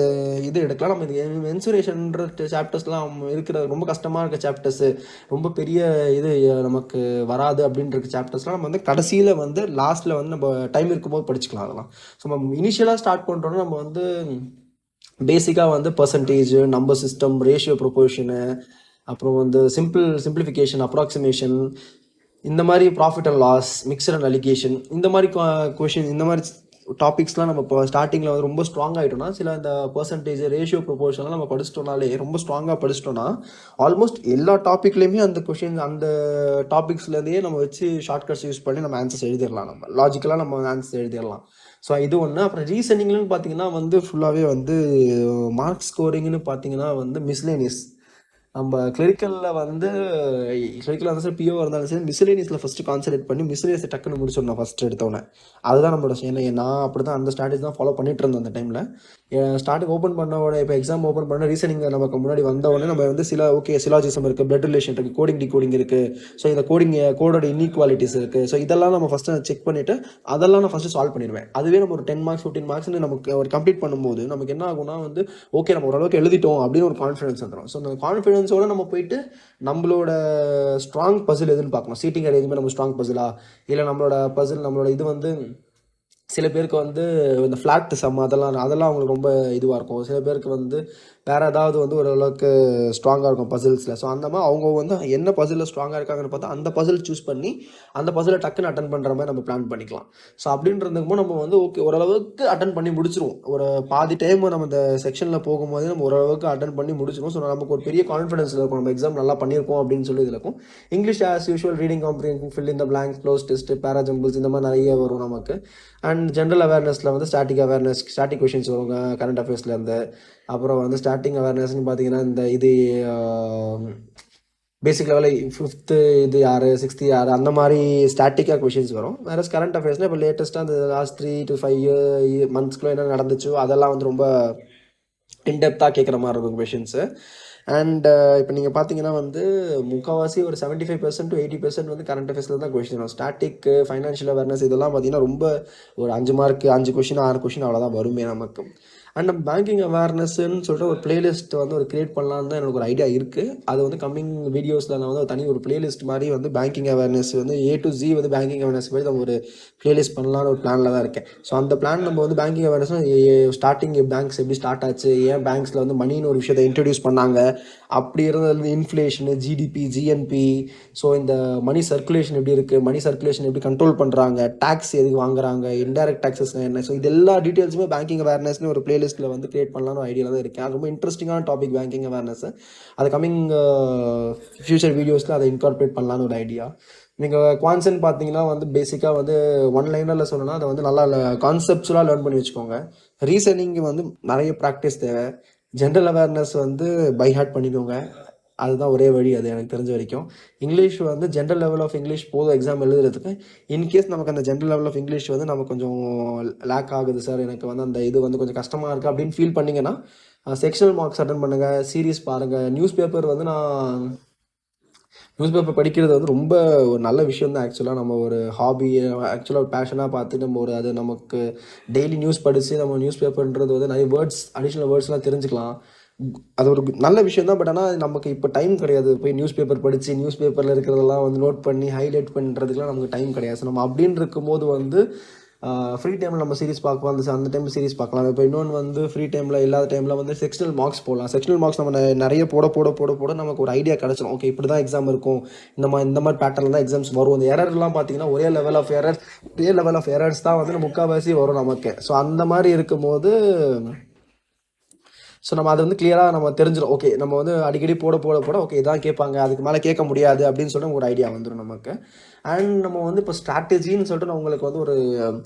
இது எடுக்கலாம். நம்ம இது மென்சுரேஷன்ற சாப்டர்ஸ்லாம் இருக்கிற ரொம்ப கஷ்டமாக இருக்க சாப்டர்ஸு, ரொம்ப பெரிய இது நமக்கு வராது அப்படின்ற இருக்க சாப்டர்ஸ்லாம் நம்ம வந்து கடைசியில் வந்து லாஸ்ட்டில் வந்து நம்ம டைம் இருக்கும்போது படிச்சுக்கலாம் அதெல்லாம். ஸோ நம்ம இனிஷியலாக ஸ்டார்ட் பண்ணுறோன்னா நம்ம வந்து பேசிக்காக வந்து percentage, number system, ratio proportion, அப்புறம் வந்து சிம்பிளிஃபிகேஷன், அப்ராக்சிமேஷன், இந்த மாதிரி profit and loss, mixture and alligation, இந்த மாதிரி கொஷின், இந்த மாதிரி டாபிக்ஸ்லாம் நம்ம இப்போ ஸ்டார்டிங்கில் வந்து ரொம்ப ஸ்ட்ராங் ஆகிட்டோம்னா, சில இந்த பர்சன்டேஜ், ரேஷியோ ப்ரொபோர்ஷன்லாம் நம்ம படிச்சிட்டோம்னாலே, ரொம்ப ஸ்ட்ராங்காக படிச்சிட்டோம்னா ஆல்மோஸ்ட் எல்லா டாப்பிக்லேயுமே அந்த கொஷின் அந்த டாபிக்ஸ்லேருந்தே நம்ம வச்சு ஷார்ட்கட்ஸ் யூஸ் பண்ணி நம்ம ஆன்சர்ஸ் எழுதிடலாம். நம்ம லாஜிக்கலாக நம்ம ஆன்சர்ஸ் எழுதிடலாம். ஸோ இது ஒன்று. அப்புறம் ரீசனிங்னு பார்த்தீங்கன்னா வந்து ஃபுல்லாகவே வந்து மார்க் ஸ்கோரிங்னு பார்த்தீங்கன்னா வந்து மிஸ்லேனியஸ். நம்ம கிளரிக்கலில் வந்து இருந்தாலும் சரி, பிஓ இருந்தாலும் சரி, மிஸ்லேனியஸில் ஃபஸ்ட்டு கான்சன்ட்ரேட் பண்ணி மிஸ்லேனியஸை டக்குன்னு முடிச்சிடணும் ஃபஸ்ட்டு எடுத்தோன்னே. அதுதான் நம்மளோட நான் அப்படி தான் அந்த ஸ்ட்ராட்டஜி தான் ஃபாலோ பண்ணிட்டு இருந்தோம் அந்த டைமில். ஸ்டார்டிங் ஓப்பன் பண்ண உடனே, இப்போ எக்ஸாம் ஓப்பன் பண்ண ரீசனிங் நமக்கு முன்னாடி வந்த உடனே நம்ம வந்து சிலாஜிசம் இருக்குது, பிளட் ரிலேஷன் இருக்குது, கோடிங் டிகோடிங் இருக்குது. ஸோ இந்த கோடோட இன்இக்வாலிட்டிஸ் இருக்குது. ஸோ இதெல்லாம் நம்ம ஃபஸ்ட்டு செக் பண்ணிவிட்டு அதெல்லாம் நான் ஃபஸ்ட்டு சால்வ் பண்ணிடுவேன். அதுவே நம்ம ஒரு 10 மார்க்ஸ் 15 மார்க்ஸ்னு நமக்கு ஒரு கம்ப்ளீட் பண்ணும்போது நமக்கு என்ன ஆகும்னா வந்து ஓகே நம்ம ஓரளவுக்கு எழுதிட்டோம் அப்படின்னு ஒரு கான்ஃபிடன்ஸ் வந்துடும். ஸோ அந்த கான்ஃபிடன்ஸோட நம்ம போயிட்டு நம்மளோட ஸ்ட்ராங் பசில் எதுன்னு பார்க்கணும். சீட்டிங் அரேஞ்ச்மெண்ட் நம்ம ஸ்ட்ராங் பசிலா, இல்லை நம்மளோட பசில், நம்மளோட இது வந்து சில பேருக்கு வந்து இந்த ஃப்ளாட் சம் அதெல்லாம் அவங்களுக்கு ரொம்ப இதுவாக இருக்கும். சில பேருக்கு வந்து வேறு ஏதாவது வந்து ஓரளவுக்கு ஸ்ட்ராங்காக இருக்கும் பசில்ஸில். ஸோ அந்த மாதிரி அவங்க வந்து என்ன பசிலில் ஸ்ட்ராங்காக இருக்காங்கன்னு பார்த்தா அந்த பசில் சூஸ் பண்ணி அந்த பசிலை டக்குன்னு அட்டன் பண்ணுற மாதிரி நம்ம பிளான் பண்ணிக்கலாம். ஸோ அப்படின்றதுக்கு நம்ம வந்து ஓகே ஓரளவுக்கு அட்டன் பண்ணி முடிச்சிருவோம். ஒரு பாதி டைம் நம்ம இந்த செக்ஷனில் போகும்போது நம்ம ஓரளவுக்கு அட்டன் பண்ணி முடிச்சிருவோம். ஸோ நமக்கு ஒரு பெரிய கான்ஃபிடன்ஸில் இருக்கும், நம்ம எக்ஸாம் நல்லா பண்ணியிருக்கோம் அப்படின்னு சொல்லி இதில் இருக்கும். English as usual, reading comprehension, fill in the blanks, cloze test, para jumbles, இந்த மாதிரி நிறைய வரும் நமக்கு. அண்ட் ஜென்ரல் அவேர்னஸில் வந்து ஸ்டாட்டிக் கொஷின்ஸ் வரும் கரண்ட் அஃபேர்ஸ்லேருந்து. அப்புறம் வந்து ஸ்டாட்டிக் அவேர்னஸ்ன்னு பார்த்தீங்கன்னா இந்த இது பேசிக் லெவலில் 5th இது யார், 6th யார், அந்த மாதிரி ஸ்டாட்டிக்காக கொஷின்ஸ் வரும். வேறு கரண்ட் அஃபேர்ஸ்னால் இப்போ லேட்டஸ்ட்டாக அந்த லாஸ்ட் 3 to 5 மந்த்ஸ்க்குள்ள என்ன நடந்துச்சோ அதெல்லாம் வந்து ரொம்ப இன்டெப்த்தாக கேட்குற மாதிரி இருக்கும் கொஷின்ஸு. அண்ட் இப்போ நீங்கள் பார்த்தீங்கன்னா வந்து முக்கால்வாசி ஒரு 75% to 80% வந்து கரண்ட் அஃபேர்ஸில் தான் கொஷின் வரும். ஸ்டாட்டிக், ஃபைனான்ஷியல் அவேர்னஸ் இதெல்லாம் பார்த்தீங்கன்னா ரொம்ப ஒரு 5 மார்க் 5 கொஷின் 6 கொஷின் அவ்வளோதான் வருமே நமக்கு. அண்ட் நம்ம பேங்கிங் அவேர்னஸ்ன்னு சொல்லிட்டு ஒரு பிளேலிஸ்ட் வந்து ஒரு கிரியேட் பண்ணலான்னு தான் எனக்கு ஒரு ஐடியா இருக்குது. அது வந்து கம்மிங் வீடியோஸில் நான் வந்து தனி ஒரு பிளேலிஸ்ட் மாதிரி வந்து பேங்கிங் அவேர்னஸ் வந்து A to Z வந்து பேங்கிங் அவேர்னஸ் மாதிரி நம்ம ஒரு பிளேலிஸ்ட் பண்ணலான்னு ஒரு பிளானில் தான் இருக்கேன். ஸோ அந்த பிளான் நம்ம வந்து பேங்கிங் அவேர்னஸ்னால் ஸ்டார்டிங் பேங்க்ஸ் எப்படி ஸ்டார்ட் ஆச்சு, ஏன் பேங்க்ஸில் வந்து மணின்னு ஒரு விஷயத்தை இன்ட்ரடியூஸ் பண்ணாங்க, அப்படி இருந்தது இன்ஃப்ளேஷனு, ஜிடிபி, ஜிஎன்பி, ஸோ இந்த மணி சர்க்குலேஷன் எப்படி இருக்குது, மணி சர்க்குலேஷன் எப்படி கண்ட்ரோல் பண்ணுறாங்க, டேக்ஸ் எதுக்கு வாங்குறாங்க, இன்டைரக்ட் டேக்ஸஸ் என்ன, ஸோ இது எல்லா டீட்டெயில்ஸுமே பேங்கிங் அவேர்னஸ்னு ஒரு பிளேலிஸ்ட்டில் வந்து கிரியேட் பண்ணலான்னு ஐடியாவில் தான் இருக்கேன். அது ரொம்ப இன்ட்ரெஸ்டிங்கான டாபிக் பேங்கிங் அவேர்னஸ். அது கம்மிங் ஃபியூச்சர் வீடியோஸில் அதை இன்கார்பரேட் பண்ணலான்னு ஒரு ஐடியா. நீங்கள் குவான்சன் பார்த்தீங்கன்னா வந்து பேசிக்காக வந்து ஒன் லைனரில் சொல்லணும்னா அதை வந்து நல்லா கான்செப்ட்ஸ்லாம் லேர்ன் பண்ணி வச்சுக்கோங்க. ரீசனிங் வந்து நிறைய ப்ராக்டிஸ் தேவை. ஜென்ரல் அவேர்னஸ் வந்து பை ஹார்ட் பண்ணிக்கோங்க. அதுதான் ஒரே வழி, அது எனக்கு தெரிஞ்ச வரைக்கும். இங்கிலீஷ் வந்து ஜென்ரல் லெவல் ஆஃப் இங்கிலீஷ் போதும் எக்ஸாம் எழுதுறதுக்கு. இன்கேஸ் நமக்கு அந்த ஜென்ரல் லெவல் ஆஃப் இங்கிலீஷ் வந்து நமக்கு கொஞ்சம் லேக் ஆகுது சார், எனக்கு வந்து அந்த இது வந்து கொஞ்சம் கஷ்டமாக இருக்குது அப்படின்னு ஃபீல் பண்ணிங்கன்னா செக்ஷனல் மார்க்ஸ் அட்டன் பண்ணுங்கள், சீரீஸ் பாருங்கள். நியூஸ் பேப்பர் வந்து நான் நியூஸ் பேப்பர் படிக்கிறது வந்து ரொம்ப ஒரு நல்ல விஷயம் தான். ஆக்சுவலாக நம்ம ஒரு ஹாபி, ஆக்சுவலாக ஒரு பேஷனாக பார்த்து நம்ம ஒரு அது நமக்கு டெய்லி நியூஸ் படித்து நம்ம நியூஸ் பேப்பர்ன்றது வந்து நிறைய வேர்ட்ஸ், அடிஷ்னல் வேர்ட்ஸ்லாம் தெரிஞ்சுக்கலாம். அது ஒரு நல்ல விஷயம் தான். பட் ஆனால் நமக்கு இப்போ டைம் கிடையாது. போய் நியூஸ் பேப்பர் படித்து நியூஸ் பேப்பரில் இருக்கிறதெல்லாம் வந்து நோட் பண்ணி ஹைலைட் பண்ணுறதுக்குலாம் நமக்கு டைம் கிடையாது. ஸோ நம்ம அப்படின்னு இருக்கும்போது வந்து ஃப்ரீ டைமில் நம்ம சீரிஸ் பார்க்கலாம். அந்த டைம் சீரிஸ் பார்க்கலாம். இப்போ இன்னொன்று வந்து ஃப்ரீ டைமில் இல்லாத டைமில் வந்து செக்ஷனல் மார்க்ஸ் போடலாம். செக்ஷனல் மார்க்ஸ் நம்ம நிறைய போட போட போட போட நமக்கு ஒரு ஐடியா கிடச்சிடும். ஓகே, இப்படி தான் எக்ஸாம் இருக்கும், இந்த மாதிரி பேட்டர்னில் தான் எக்ஸாம்ஸ் வரும். அந்த எரர்லாம் பார்த்தீங்கன்னா ஒரே லெவல் ஆஃப் எரர்ஸ் தான் வந்து முக்கால்வாசி வரும் நமக்கு. ஸோ அந்த மாதிரி இருக்கும்போது ஸோ நம்ம அதை வந்து கிளியராக நம்ம தெரிஞ்சிடும். ஓகே, நம்ம வந்து அடிக்கடி போட போட போட ஓகே இதான் கேட்பாங்க, அதுக்கு மேலே கேட்க முடியாது அப்படின்னு சொல்லிட்டு ஒரு ஐடியா வந்துடும் நமக்கு. அண்ட் நம்ம வந்து இப்போ ஸ்ட்ராட்டஜின்னு சொல்லிட்டு நான் உங்களுக்கு வந்து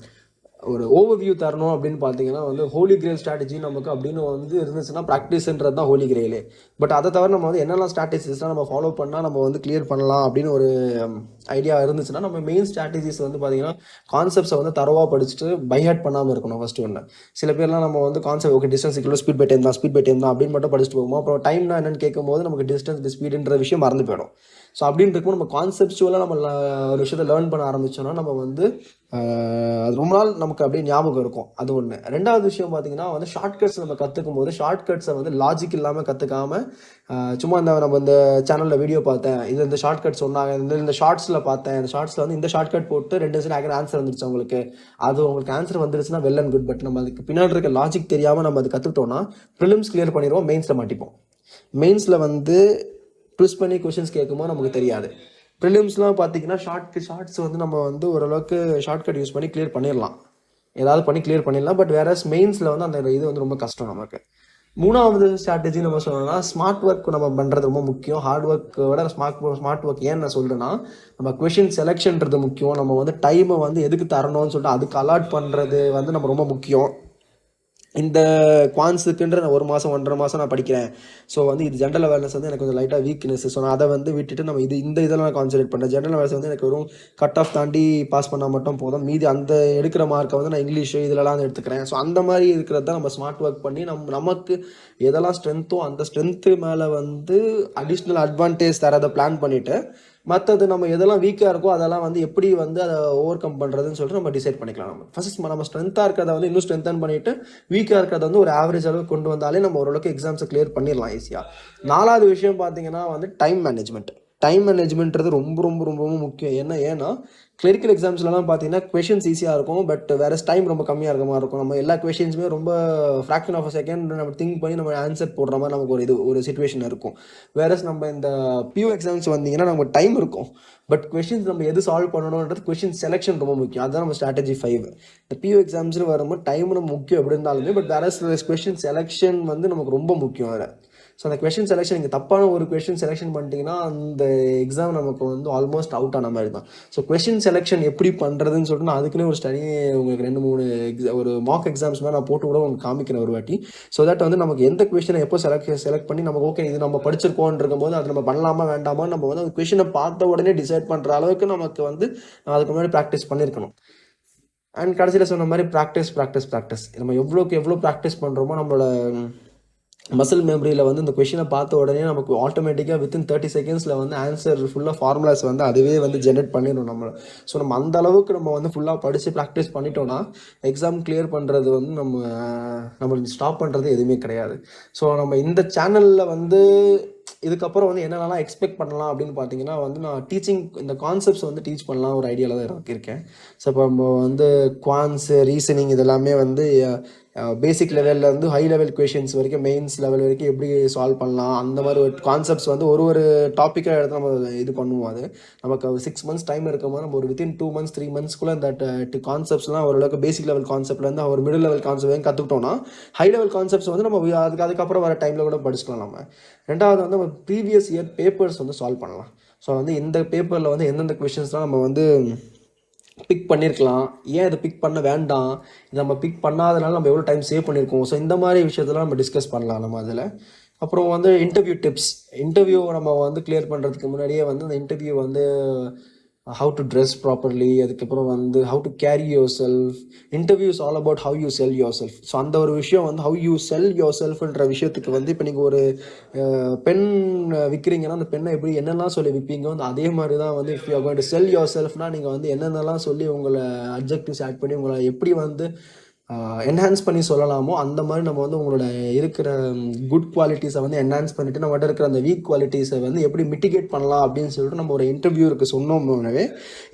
ஒரு ஓவர்வியூ தரணும் அப்படின்னு பார்த்தீங்கன்னா வந்து ஹோலி கிரேல் ஸ்ட்ராட்டஜி நமக்கு அப்படின்னு வந்து இருந்துச்சுன்னா ப்ராக்டிஸ்ன்றது தான் ஹோலி கிரேலே. பட் அதை தவிர நம்ம வந்து என்னெல்லாம் ஸ்ட்ராட்டஜிஸ்லாம் நம்ம ஃபாலோ பண்ணால் நம்ம வந்து கிளியர் பண்ணலாம் அப்படின்னு ஒரு ஐடியா இருந்துச்சுன்னா, நம்ம மெயின் ஸ்ட்ராட்டஜிஸ் வந்து பார்த்தீங்கன்னா கான்செப்ட்ஸை வந்து தரவாக படிச்சுட்டு பைஹார்ட் பண்ணாமல் இருக்கணும் ஃபஸ்ட்டு ஒன்று. சில பேர்லாம் நம்ம வந்து கான்செப்ட் ஓகே டிஸ்டன்ஸ் இவ்வளோ ஸ்பீட் பை டைம் தான் அப்படின்னு மட்டும் படிச்சுட்டு போகும். அப்புறம் டைம்னா என்னன்னு கேட்கும்போது நமக்கு டிஸ்டன்ஸ் ஸ்பீடுன்ற விஷயம் மறந்து போயிடும். ஸோ அப்படின்னு இருக்கும்போது நம்ம கான்செப்டுவலாக நம்ம ஒரு விஷயத்தை லேர்ன் பண்ண ஆரம்பிச்சோம்னா நம்ம வந்து அது ரொம்ப நாள் நமக்கு அப்படியே ஞாபகம் இருக்கும். அது ஒன்று. ரெண்டாவது விஷயம் பார்த்தீங்கன்னா வந்து ஷார்ட்கட்ஸ் நம்ம கற்றுக்கும் போது ஷார்ட்கட்ஸை வந்து லாஜிக் இல்லாமல் கற்றுக்காம சும்மா நம்ம இந்த சேனலில் வீடியோ பார்த்தேன், இந்த ஷார்ட்கட் சொன்னாங்க, இந்த ஷார்ட்ஸில் பார்த்தேன், இந்த ஷார்ட்ஸில் வந்து இந்த ஷார்ட்கட் போட்டு 2 நிமிஷம் ஆன்சர் வந்துருச்சு உங்களுக்கு, அது உங்களுக்கு ஆன்சர் வந்துருச்சுன்னா வெல் அண்ட் குட். பட் நம்ம அதுக்கு பின்னாடி இருக்க லாஜிக் தெரியாமல் நம்ம அது கற்றுக்கிட்டோம்னா ப்ரிலிம்ஸ் கிளியர் பண்ணிடுவோம், மெயின்ஸில் மாட்டிப்போம். மெயின்ஸில் வந்து ட்விஸ்ட் பண்ணி கொஷின்ஸ் கேட்கும்போது நமக்கு தெரியாது. ப்ரிலிம்ஸ்லாம் பார்த்தீங்கன்னா ஷார்ட்ஸ் வந்து நம்ம வந்து ஓரளவுக்கு ஷார்ட்கட் யூஸ் பண்ணி கிளியர் பண்ணிடலாம், ஏதாவது பண்ணி கிளியர் பண்ணிடலாம். பட் வேற மெயின்ஸில் வந்து அந்த இது வந்து ரொம்ப கஷ்டம் நமக்கு. மூணாவது ஸ்ட்ராட்டஜி நம்ம சொல்லணும்னா ஸ்மார்ட் ஒர்க் நம்ம பண்ணுறது ரொம்ப முக்கியம். ஹார்ட் ஒர்க்கை விட ஸ்மார்ட் ஒர்க் ஏன் நான் சொல்கிறேன்னா, நம்ம கொஷின் செலெக்ஷன்றது முக்கியம். நம்ம வந்து டைமை வந்து எதுக்கு தரணும்னு சொல்லிட்டு அதுக்கு அலாட் பண்ணுறது வந்து நம்ம ரொம்ப முக்கியம். இந்த குவான்ஸுக்குன்ற நான் 1 மாதம் 1.5 மாதம் நான் படிக்கிறேன். ஸோ வந்து இது ஜென்ரல் அவேர்னஸ் வந்து எனக்கு கொஞ்சம் லைட்டாக வீக்னஸ். ஸோ நான் அதை வந்து விட்டுட்டு நம்ம இதெல்லாம் நான் கான்சன்ட்ரேட் பண்ணுறேன். ஜென்ரல் அவேர்னஸ் வந்து எனக்கு வெறும் கட் ஆஃப் தாண்டி பாஸ் பண்ணால் மட்டும் போதும். மீதி அந்த எடுக்கிற மார்க்கை வந்து நான் இங்கிலீஷ் இதிலலாம் வந்து எடுத்துக்கிறேன். ஸோ அந்த மாதிரி இருக்கிறது தான் நம்ம ஸ்மார்ட் ஒர்க் பண்ணி நமக்கு எதெல்லாம் ஸ்ட்ரென்த்தோ அந்த ஸ்ட்ரென்த்து மேலே வந்து அடிஷ்னல் அட்வான்டேஜ் தரதை பிளான் பண்ணிவிட்டு, மற்றது நம்ம எதெல்லாம் வீக்காக இருக்கோ அதெல்லாம் வந்து எப்படி வந்து அதை ஓவர் கம் பண்ணுறதுன்னு சொல்லிட்டு நம்ம டிசைட் பண்ணிக்கலாம். நம்ம ஸ்ட்ரென்த்தாக இருக்கிறத வந்து இன்னும் ஸ்ட்ரென்தன் பண்ணிவிட்டு வீக்காக இருக்கிறத வந்து ஒரு ஆவரேஜ் அளவுக்கு கொண்டு வந்தாலே நம்ம ஓரளவுக்கு எக்ஸாம்ஸை கிளியர் பண்ணிடலாம் ஈஸியாக. 4வது விஷயம் பார்த்தீங்கன்னா வந்து டைம் மேனேஜ்மெண்ட்றது ரொம்ப ரொம்ப ரொம்ப ரொம்ப முக்கியம். ஏன்னா கிளரிக்கல் எக்ஸாம்ஸ்லாம் பார்த்தீங்கன்னா கொஷின்ஸ் ஈஸியாக இருக்கும், பட் வேறு டைம் ரொம்ப கம்மியாக இருக்க மாதிரி இருக்கும். நம்ம எல்லா கொஷின்ஸுமே ரொம்ப ஃப்ராக்ஷன் ஆஃப் அ செகண்ட் நம்ம திங்க் பண்ணி நம்ம ஆன்சர் போடுற மாதிரி நமக்கு ஒரு சிச்சுவேஷன் இருக்கும். வேறஸ் நம்ம இந்த பியூ எக்ஸாம்ஸ் வந்தீங்கன்னா நமக்கு டைம் இருக்கும், பட் கொஷின்ஸ் நம்ம எது சால்வ் பண்ணணுன்றது கொஷின் செலெக்ஷன் ரொம்ப முக்கியம். அதுதான் நம்ம ஸ்ட்ராட்டஜி 5. இந்த பியூ எக்ஸாம்ஸ்னு வரும்போது டைம் நம்ம முக்கியம் எப்படி இருந்தாலுமே, பட் வேறஸ் கொஷின் செலெக்ஷன் வந்து நமக்கு ரொம்ப முக்கியம் வேறு. ஸோ அந்த கொஷின் செலெக்ஷன் நீங்கள் தப்பான ஒரு கொஷின் செலெக்ஷன் பண்ணிட்டீங்கன்னா அந்த எக்ஸாம் நமக்கு வந்து ஆல்மோஸ்ட் அவுட் ஆன மாதிரி தான். ஸோ கொஷின் செலெக்ஷன் எப்படி பண்ணுறதுன்னு சொல்லிட்டு நான் அதுக்குன்னே ஒரு ஸ்டடி உங்களுக்கு 2-3 ஒரு மார்க் எக்ஸாம்ஸ் மாதிரி நான் போட்டு கூட உங்களுக்கு காமிக்கிறேன் ஒரு வாட்டி. ஸோ தட் வந்து நமக்கு எந்த கொஷினை எப்போ செலக்ட் பண்ணி நமக்கு ஓகே இது நம்ம படிச்சிருக்கோன்றிருக்கும் போது அது நம்ம பண்ணலாமா வேண்டாமா நம்ம வந்து அந்த கொஷினை பார்த்த உடனே டிசைட் பண்ணுற அளவுக்கு நமக்கு வந்து அதுக்கு முன்னாடி ப்ராக்டிஸ் பண்ணியிருக்கணும். அண்ட் கடைசியில் சொன்ன மாதிரி ப்ராக்டிஸ் நம்ம எவ்வளோக்கு எவ்வளோ ப்ராக்டிஸ் பண்ணுறோமோ நம்மளோட மசில் மெமரியில் வந்து இந்த கொஷினை பார்த்த உடனே நமக்கு ஆட்டோமேட்டிக்காக வித்தின் 30 செகண்ட்ஸில் வந்து ஆன்சர் ஃபுல்லாக ஃபார்முலாஸ் வந்து அதுவே வந்து ஜென்ரேட் பண்ணிடும் நம்மளை. ஸோ நம்ம அந்த அளவுக்கு நம்ம வந்து ஃபுல்லாக படித்து ப்ராக்டிஸ் பண்ணிட்டோன்னா எக்ஸாம் கிளியர் பண்ணுறது வந்து நம்மளுக்கு ஸ்டாப் பண்ணுறது எதுவுமே கிடையாது. ஸோ நம்ம இந்த சேனலில் வந்து இதுக்கப்புறம் வந்து என்னென்னலாம் எக்ஸ்பெக்ட் பண்ணலாம் அப்படின்னு பார்த்தீங்கன்னா வந்து நான் இந்த கான்செப்ட்ஸ் வந்து டீச் பண்ணலாம் ஒரு ஐடியாவில் தான் இருக்கேன். ஸோ இப்போ நம்ம வந்து குவான்ஸு ரீசனிங் இதெல்லாமே வந்து பேசிக் லெவலில் வந்து ஹை லெவல் கொஷின்ஸ் வரைக்கும் மெயின்ஸ் லெவல் வரைக்கும் எப்படி சால்வ் பண்ணலாம் அந்த மாதிரி ஒரு கான்செப்ட்ஸ் வந்து ஒரு டாப்பிக்காக எடுத்து நம்ம இது பண்ணுவோம். அது நமக்கு 6 months டைம் இருக்கும்போது நம்ம ஒரு வித்தின் 2 months 3 monthsக்குள்ளே இந்த கான்செப்ட்ஸ்லாம் ஓரளவுக்கு பேசிக் லெவல் கான்செப்ட்லேருந்து ஒரு மிடில் லெவல் கான்செப்ட் கற்றுக்கிட்டோம்னா ஹை லெவல் கான்செப்ட்ஸ் வந்து நம்ம அதுக்கப்புறம் வர டைமில் கூட படிச்சுக்கலாம். நம்ம ரெண்டாவது வந்து நம்ம ப்ரீவியஸ் இயர் பேப்பர்ஸ் வந்து சால்வ் பண்ணலாம். ஸோ வந்து இந்த பேப்பரில் வந்து எந்தெந்த கொஷின்ஸ்லாம் நம்ம வந்து பிக் பண்ணியிருக்கலாம், ஏன் இதை பிக் பண்ண வேண்டாம், இதை நம்ம பிக் பண்ணாதனால நம்ம எவ்வளோ டைம் சேவ் பண்ணியிருக்கோம். ஸோ இந்த மாதிரி விஷயத்தெல்லாம் நம்ம டிஸ்கஸ் பண்ணலாம் நம்ம அதில். அப்புறம் வந்து இன்டர்வியூ டிப்ஸ். இன்டர்வியூ நம்ம வந்து கிளியர் பண்ணுறதுக்கு முன்னாடியே வந்து அந்த இன்டர்வியூ வந்து ஹவு டு ட்ரெஸ் ப்ராப்பர்லி, அதுக்கப்புறம் வந்து how to carry your self. Interview is all about how you sell your self. So அந்த ஒரு விஷயம் வந்து ஹவ் யூ செல் யுவர் செல்ஃப்ன்ற விஷயத்துக்கு வந்து இப்போ நீங்கள் ஒரு பென் விற்கிறீங்கன்னா அந்த பெண்ணை எப்படி என்னெல்லாம் சொல்லி விற்பீங்க வந்து அதே மாதிரி தான் வந்து if you are going to sell your செல்ஃப்னா நீங்கள் வந்து என்னென்னலாம் சொல்லி உங்களை அப்ஜெக்டிவ்ஸ் ஆட் பண்ணி உங்களை எப்படி வந்து என்ஹான்ஸ் பண்ணி சொல்லலாமோ அந்த மாதிரி நம்ம வந்து உங்களோட இருக்கிற குட் குவாலிட்டிஸை வந்து என்ஹான்ஸ் பண்ணிவிட்டு நம்மகிட்ட இருக்கிற அந்த வீக் குவாலிட்டிஸை வந்து எப்படி மிட்டிகேட் பண்ணலாம் அப்படின்னு சொல்லிட்டு நம்ம ஒரு இன்டர்வியூருக்கு சொன்னோம்னவே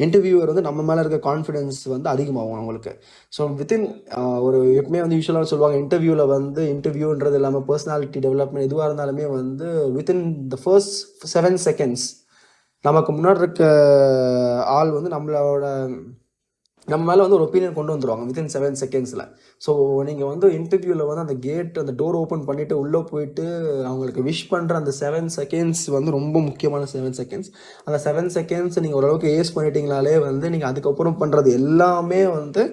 இன்டர்வியூவர் வந்து நம்ம மேலே இருக்க கான்ஃபிடென்ஸ் வந்து அதிகமாகும் அவங்களுக்கு. ஸோ வித்தின் ஒரு எப்பவுமே வந்து யூஸ்வலாக சொல்லுவாங்க இன்டர்வியூவில் வந்து இன்டர்வியூன்றது இல்லாமல் பர்சனாலிட்டி டெவலப்மெண்ட் எதுவாக இருந்தாலுமே வந்து வித்தின் த ஃபர்ஸ்ட் 7 செகண்ட்ஸ் நமக்கு முன்னாடி இருக்க ஆள் வந்து நம்ம மேலே வந்து ஒரு ஒப்பீனியன் கொண்டு வந்துடுவாங்க வித்தின் 7 செகண்ட்ஸில். ஸோ நீங்கள் வந்து இன்டர்வியூவில் வந்து அந்த கேட் அந்த டோர் ஓப்பன் பண்ணிவிட்டு உள்ளே போயிட்டு அவங்களுக்கு விஷ் பண்ணுற அந்த 7 செகண்ட்ஸ் வந்து ரொம்ப முக்கியமான 7 செகண்ட்ஸ். அந்த 7 செகண்ட்ஸ் நீங்கள் ஓரளவுக்கு ஏஸ் பண்ணிட்டீங்கனாலே வந்து நீங்கள் அதுக்கப்புறம் பண்ணுறது எல்லாமே வந்து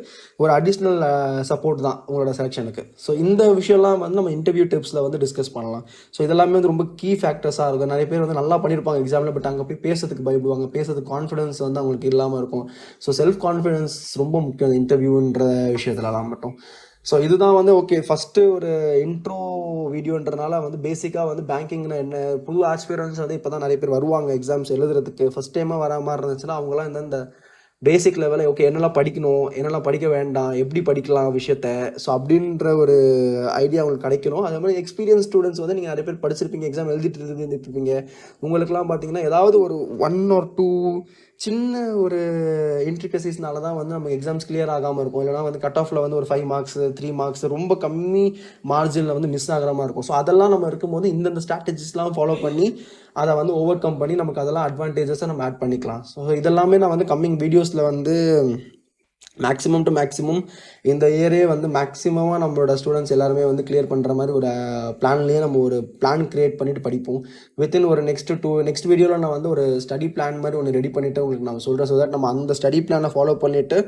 ஒரு அடிஷ்னல் சப்போர்ட் தான் உங்களோட செலெக்ஷனுக்கு. ஸோ இந்த விஷயம்லாம் வந்து நம்ம இன்டர்வியூ டிப்ஸில் வந்து டிஸ்கஸ் பண்ணலாம். ஸோ இதெல்லாமே வந்து ரொம்ப கீ ஃபேக்டர்ஸாக இருக்கும். நிறைய பேர் வந்து நல்லா பண்ணியிருப்பாங்க எக்ஸாமில், பட் அங்கே போய் பேசுறதுக்கு பயப்படுவாங்க, பேசுறதுக்கு கான்ஃபிடன்ஸ் வந்து அவங்களுக்கு இல்லாமல் இருக்கும். ஸோ செல்ஃப் கான்ஃபிடன்ஸ் ரொம்ப முக்கியம் இன்டர்வியூன்ற விஷயத்துலலாம் மட்டும். ஸோ இதுதான் வந்து ஓகே ஃபஸ்ட்டு ஒரு இன்ட்ரோ வீடியோன்றனால வந்து பேசிக்காக வந்து பேங்கிங்னா என்ன, புது ஆஸ்பிரன்ஸ் வந்து இப்போ தான் நிறைய பேர் வருவாங்க எக்ஸாம்ஸ் எழுதுறதுக்கு. ஃபஸ்ட் டைமாக வர மாதிரி இருந்துச்சுன்னா அவங்களாம் இந்த பேசிக் லெவலில் ஓகே என்னெல்லாம் படிக்கணும், என்னெல்லாம் படிக்க வேண்டாம், எப்படி படிக்கலாம் விஷயத்த, ஸோ அப்படின்ற ஒரு ஐடியா அவங்களுக்கு கிடைக்கணும். அதே மாதிரி எக்ஸ்பீரியன்ஸ் ஸ்டூடெண்ட்ஸ் வந்து நீங்கள் நிறைய பேர் படிச்சிருப்பீங்க, எக்ஸாம் எழுதிட்டு இருப்பீங்க. உங்களுக்குலாம் பார்த்தீங்கன்னா ஏதாவது ஒரு 1 or 2 சின்ன ஒரு இன்ட்ரிகசிஸ்னால தான் வந்து நம்ம எக்ஸாம்ஸ் கிளியர் ஆகாமல் இருக்கும். இல்லைனா வந்து கட் ஆஃபில் வந்து ஒரு 5 மார்க்ஸ் 3 மார்க்ஸ் ரொம்ப கம்மி மார்ஜினில் வந்து மிஸ் ஆகிற மாதிரி இருக்கும். ஸோ அதெல்லாம் நம்ம இருக்கும்போது இந்தந்த ஸ்ட்ராட்டஜிஸ்லாம் ஃபாலோ பண்ணி அதை வந்து ஓவர் கம் பண்ணி நமக்கு அதெல்லாம் அட்வான்டேஜஸை நம்ம ஆட் பண்ணிக்கலாம். ஸோ இதெல்லாமே நான் வந்து கம்மிங் வீடியோஸில் வந்து மேக்ஸிமம் டு மேக்ஸிமம் இந்த இயரே வந்து மேக்ஸிமமாக நம்மளோட ஸ்டூடெண்ட்ஸ் எல்லாருமே வந்து கிளியர் பண்ணுற மாதிரி ஒரு பிளான்லேயே நம்ம ஒரு பிளான் க்ரியேட் பண்ணிட்டு படிப்போம். வித்தின் ஒரு நெக்ஸ்ட் வீடியோவில் நான் வந்து ஒரு ஸ்டடி பிளான் மாதிரி ஒன்று ரெடி பண்ணிவிட்டு உங்களுக்கு நான் சொல்கிறேன். ஸோ தட் நம்ம அந்த ஸ்டடி பிளானை ஃபாலோ பண்ணிவிட்டு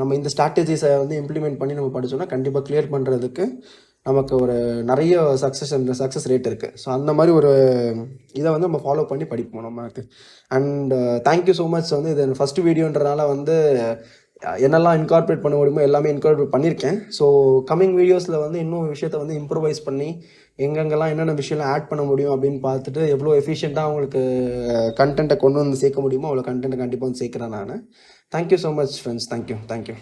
நம்ம இந்த ஸ்ட்ராட்டஜிஸை வந்து இம்ப்ளிமெண்ட் பண்ணி நம்ம படித்தோம்னா கண்டிப்பாக கிளியர் பண்ணுறதுக்கு நமக்கு ஒரு நிறைய சக்ஸஸ் ரேட் இருக்குது. ஸோ அந்த மாதிரி ஒரு இதை வந்து நம்ம ஃபாலோ பண்ணி படிப்போம் நமக்கு. And thank you so much. வந்து இது ஃபஸ்ட்டு வீடியோன்றனால வந்து என்னெல்லாம் இன்கார்பரேட் பண்ண முடியுமோ எல்லாமே இன்கார்பரேட் பண்ணியிருக்கேன். ஸோ கம்மிங் வீடியோஸில் வந்து இன்னும் விஷயத்தை வந்து இம்ப்ரூவைஸ் பண்ணி எங்கெங்கெல்லாம் என்னென்ன விஷயம்லாம் ஆட் பண்ண முடியும் அப்படின்னு பார்த்துட்டு எவ்வளோ எஃபிஷியண்ட்டாக அவங்களுக்கு கண்டென்ட்டை கொண்டு வந்து சேர்க்க முடியுமோ அவ்வளோ கண்டென்ட்டை கண்டிப்பாக வந்து சேர்க்குறேன் நான். Thank you so much friends. Thank you.